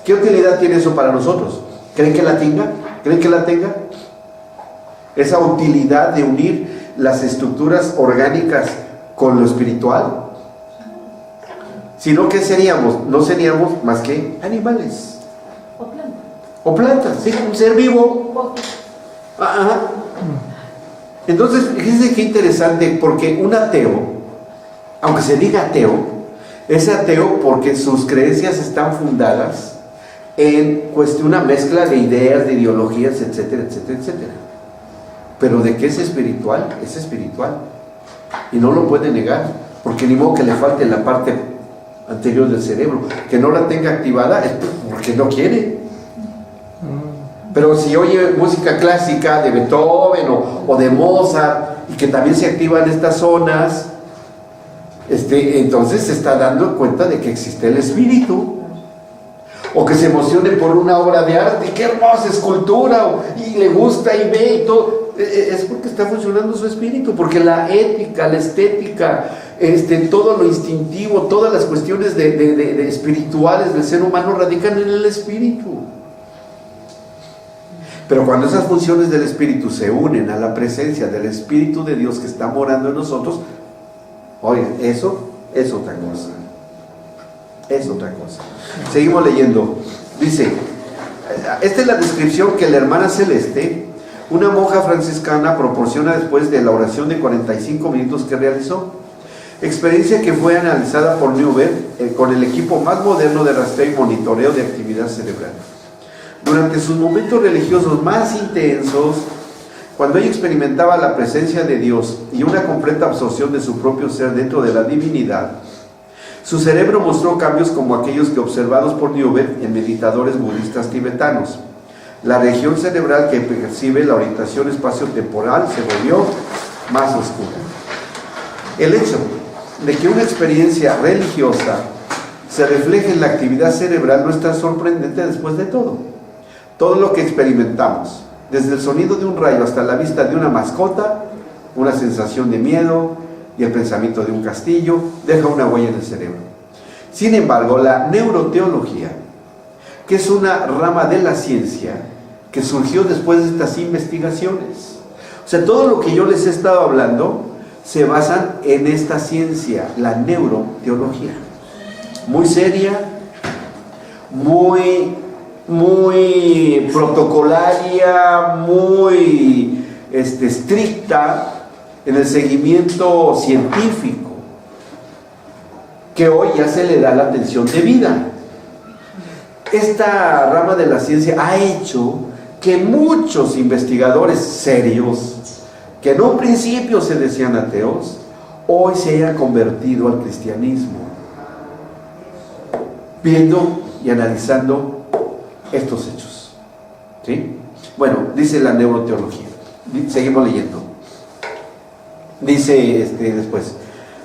¿Qué utilidad tiene eso para nosotros? ¿Creen que la tenga? ¿Creen que la tenga? Esa utilidad de unir las estructuras orgánicas con lo espiritual. Si no, ¿qué seríamos? No seríamos más que animales. O planta. O plantas, sí, un ser vivo. Ajá. Entonces, fíjense qué interesante, porque un ateo, aunque se diga ateo, es ateo porque sus creencias están fundadas en una mezcla de ideas, de ideologías, etcétera, etcétera, etcétera. Pero de que es espiritual, es espiritual. Y no lo puede negar, porque ni modo que le falte la parte anterior del cerebro, que no la tenga activada es porque no quiere. Pero si oye música clásica de Beethoven o de Mozart, y que también se activan estas zonas, entonces se está dando cuenta de que existe el espíritu. O que se emocione por una obra de arte, qué hermosa escultura, y le gusta y ve y todo. Es porque está funcionando su espíritu, porque la ética, la estética, todo lo instintivo, todas las cuestiones de espirituales del ser humano radican en el espíritu. Pero cuando esas funciones del espíritu se unen a la presencia del Espíritu de Dios que está morando en nosotros, oigan, eso es otra cosa. Es otra cosa. Seguimos leyendo. Dice, esta es la descripción que la hermana Celeste, una monja franciscana, proporciona después de la oración de 45 minutos que realizó. Experiencia que fue analizada por Newberg con el equipo más moderno de rastreo y monitoreo de actividad cerebral. Durante sus momentos religiosos más intensos, cuando ella experimentaba la presencia de Dios y una completa absorción de su propio ser dentro de la divinidad, su cerebro mostró cambios como aquellos que observados por Newberg en meditadores budistas tibetanos. La región cerebral que percibe la orientación espacio-temporal se volvió más oscura. El hecho de que una experiencia religiosa se refleje en la actividad cerebral no es tan sorprendente después de todo. Todo lo que experimentamos, desde el sonido de un rayo hasta la vista de una mascota, una sensación de miedo y el pensamiento de un castillo, deja una huella en el cerebro. Sin embargo, la neuroteología, que es una rama de la ciencia que surgió después de estas investigaciones, o sea, todo lo que yo les he estado hablando se basan en esta ciencia, la neuroteología, muy seria, muy protocolaria, muy estricta en el seguimiento científico, que hoy ya se le da la atención debida. Esta rama de la ciencia ha hecho que muchos investigadores serios, que en un principio se decían ateos, hoy se hayan convertido al cristianismo, viendo y analizando estos hechos. ¿Sí? Bueno, dice la neuroteología. Seguimos leyendo. Dice después,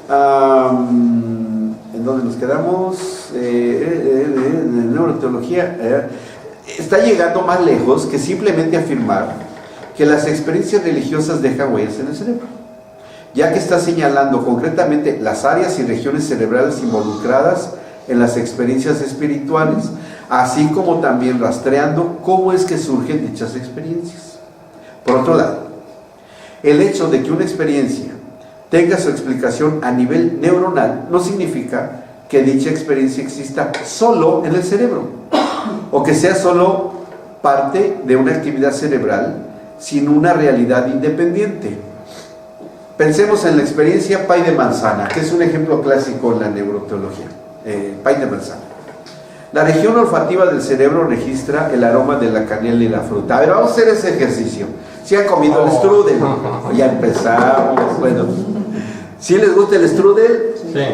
¿en dónde nos quedamos? Neuroteología está llegando más lejos que simplemente afirmar que las experiencias religiosas dejan huellas en el cerebro, ya que está señalando concretamente las áreas y regiones cerebrales involucradas en las experiencias espirituales, así como también rastreando cómo es que surgen dichas experiencias. Por otro lado, el hecho de que una experiencia tenga su explicación a nivel neuronal no significa que dicha experiencia exista solo en el cerebro, o que sea solo parte de una actividad cerebral sin una realidad independiente. Pensemos en la experiencia pay de manzana, que es un ejemplo clásico en la neuroteología. Pay de manzana. La región olfativa del cerebro registra el aroma de la canela y la fruta. A ver, vamos a hacer ese ejercicio. ¿Sí han comido el strudel? Ya empezamos. Bueno, ¿sí les gusta el strudel? Sí.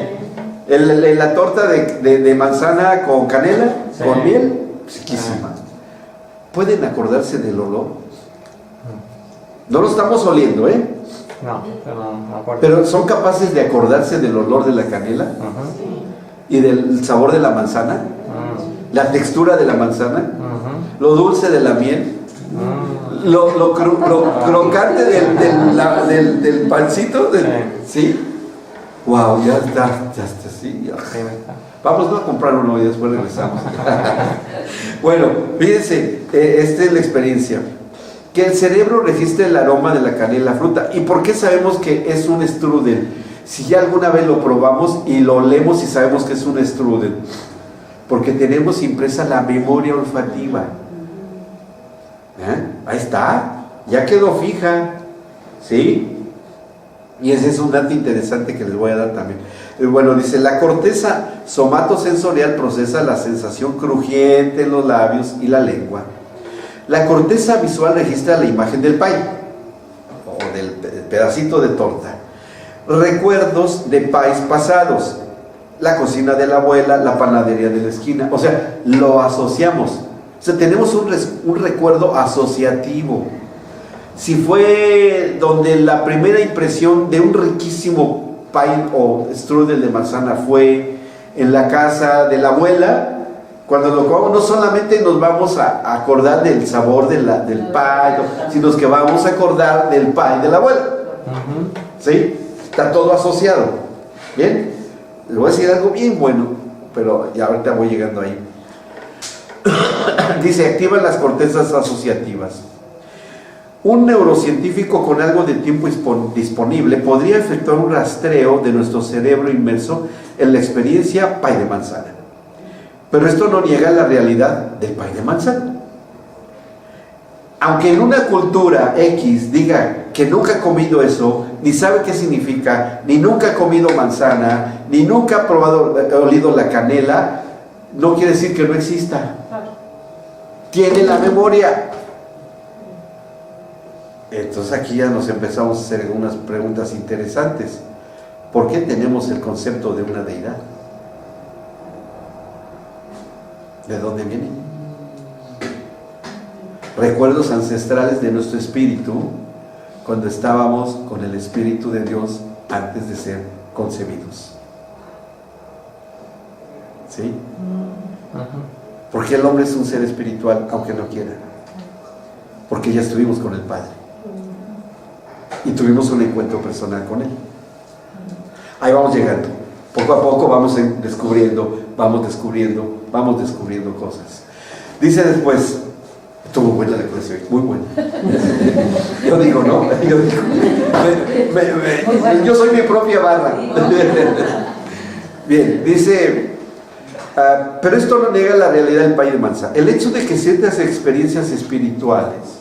La torta de manzana con canela, sí, con miel, riquísima. ¿Pueden acordarse del olor? No lo estamos oliendo, ¿eh? No, pero no me acuerdo. Pero ¿son capaces de acordarse del olor de la canela? Y del sabor de la manzana, la textura de la manzana, lo dulce de la miel, lo crocante del pancito, ¿sí? Wow, ya está, sí, ya. Vamos a comprar uno y después regresamos. Bueno, fíjense, esta es la experiencia. Que el cerebro registre el aroma de la canela, fruta. ¿Y por qué sabemos que es un strudel? Si ya alguna vez lo probamos y lo olemos y sabemos que es un strudel, porque tenemos impresa la memoria olfativa. Ahí está, ya quedó fija, ¿sí? Y ese es un dato interesante que les voy a dar también. Bueno, dice, la corteza somatosensorial procesa la sensación crujiente en los labios y la lengua. La corteza visual registra la imagen del pay, o del pedacito de torta. Recuerdos de pais pasados, la cocina de la abuela, la panadería de la esquina, o sea, lo asociamos, o sea, tenemos un recuerdo asociativo. Si fue donde la primera impresión de un riquísimo pie o strudel de manzana fue en la casa de la abuela, Cuando lo comamos, no solamente nos vamos a acordar del sabor del pay, sino que vamos a acordar del pay de la abuela. ¿Sí? Está todo asociado. ¿Bien? Les voy a decir algo bien bueno, pero ya ahorita voy llegando ahí. Dice, activan las cortezas asociativas. Un neurocientífico con algo de tiempo disponible podría efectuar un rastreo de nuestro cerebro inmerso en la experiencia pay de manzana. Pero esto no niega la realidad del pay de manzana. Aunque en una cultura X diga que nunca ha comido eso, ni sabe qué significa, ni nunca ha comido manzana, ni nunca ha olido la canela, no quiere decir que no exista. Tiene la memoria. Entonces aquí ya nos empezamos a hacer algunas preguntas interesantes. ¿Por qué tenemos el concepto de una deidad? ¿De dónde viene? Recuerdos ancestrales de nuestro espíritu cuando estábamos con el Espíritu de Dios antes de ser concebidos. ¿Sí? Porque el hombre es un ser espiritual aunque no quiera. Porque ya estuvimos con el Padre y tuvimos un encuentro personal con Él. Ahí vamos llegando. Poco a poco vamos descubriendo cosas. Dice después, estuvo buena la clase hoy, muy buena. Yo digo, ¿no? Yo soy mi propia barra. Bien, dice, pero esto no niega la realidad del pay de manzana. El hecho de que ciertas experiencias espirituales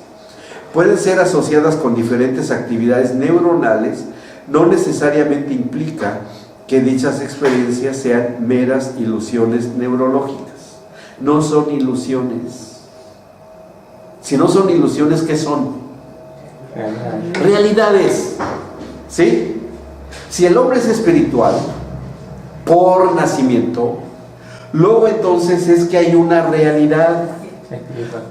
pueden ser asociadas con diferentes actividades neuronales no necesariamente implica que dichas experiencias sean meras ilusiones neurológicas. No son ilusiones. Si no son ilusiones, ¿qué son? Realidades. ¿Sí? Si el hombre es espiritual por nacimiento, luego entonces es que hay una realidad,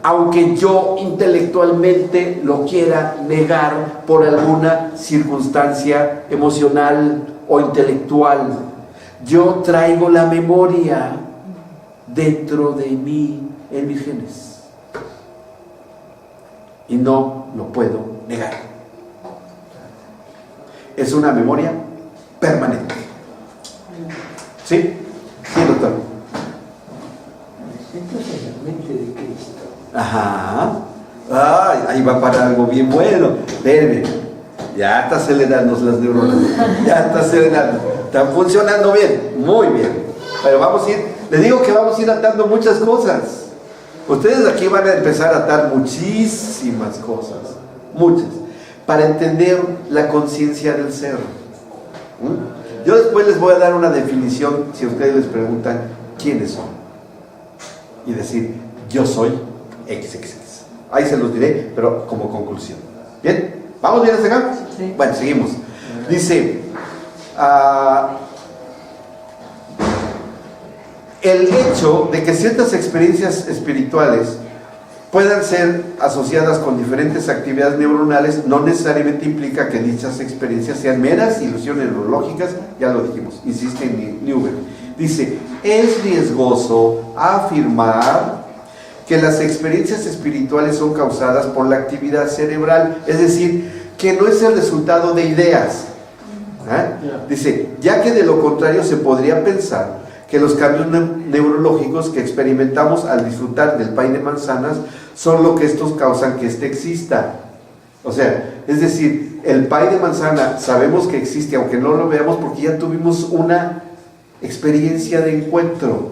aunque yo intelectualmente lo quiera negar por alguna circunstancia emocional o intelectual. Yo traigo la memoria dentro de mí, en mis genes, y no lo puedo negar. Es una memoria permanente. ¿Sí? Sí, doctor. Entonces la mente de Cristo. Ajá. Ay, ahí va para algo bien bueno. Espérenme. Ya está acelerando las neuronas. Ya está acelerando. Están funcionando bien. Muy bien. Pero vamos a ir. Les digo que vamos a ir atando muchas cosas. Ustedes aquí van a empezar a atar muchísimas cosas. Muchas. Para entender la conciencia del ser. Yo después les voy a dar una definición si ustedes les preguntan quiénes son. Y decir, yo soy XXX. Ahí se los diré, pero como conclusión. ¿Bien? ¿Vamos bien hasta acá? Sí. Bueno, seguimos. Dice, el hecho de que ciertas experiencias espirituales puedan ser asociadas con diferentes actividades neuronales no necesariamente implica que dichas experiencias sean meras ilusiones neurológicas, ya lo dijimos, insiste en Newberg. Dice, es riesgoso afirmar que las experiencias espirituales son causadas por la actividad cerebral, es decir, que no es el resultado de ideas. Dice, ya que de lo contrario se podría pensar que los cambios neurológicos que experimentamos al disfrutar del pay de manzanas son lo que estos causan que éste exista. O sea, es decir, el pay de manzana sabemos que existe aunque no lo veamos porque ya tuvimos una experiencia de encuentro.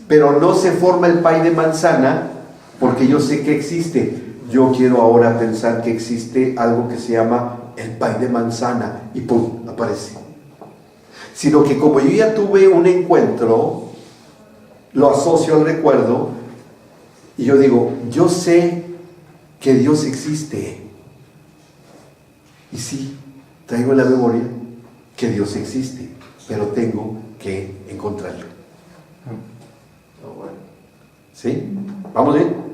Pero no se forma el pay de manzana porque yo sé que existe. Yo quiero ahora pensar que existe algo que se llama el pay de manzana y ¡pum! Aparece. Sino que como yo ya tuve un encuentro, lo asocio al recuerdo y yo digo, yo sé que Dios existe. Y sí, traigo en la memoria que Dios existe, pero tengo que encontrarlo. ¿Sí? ¿Vamos bien?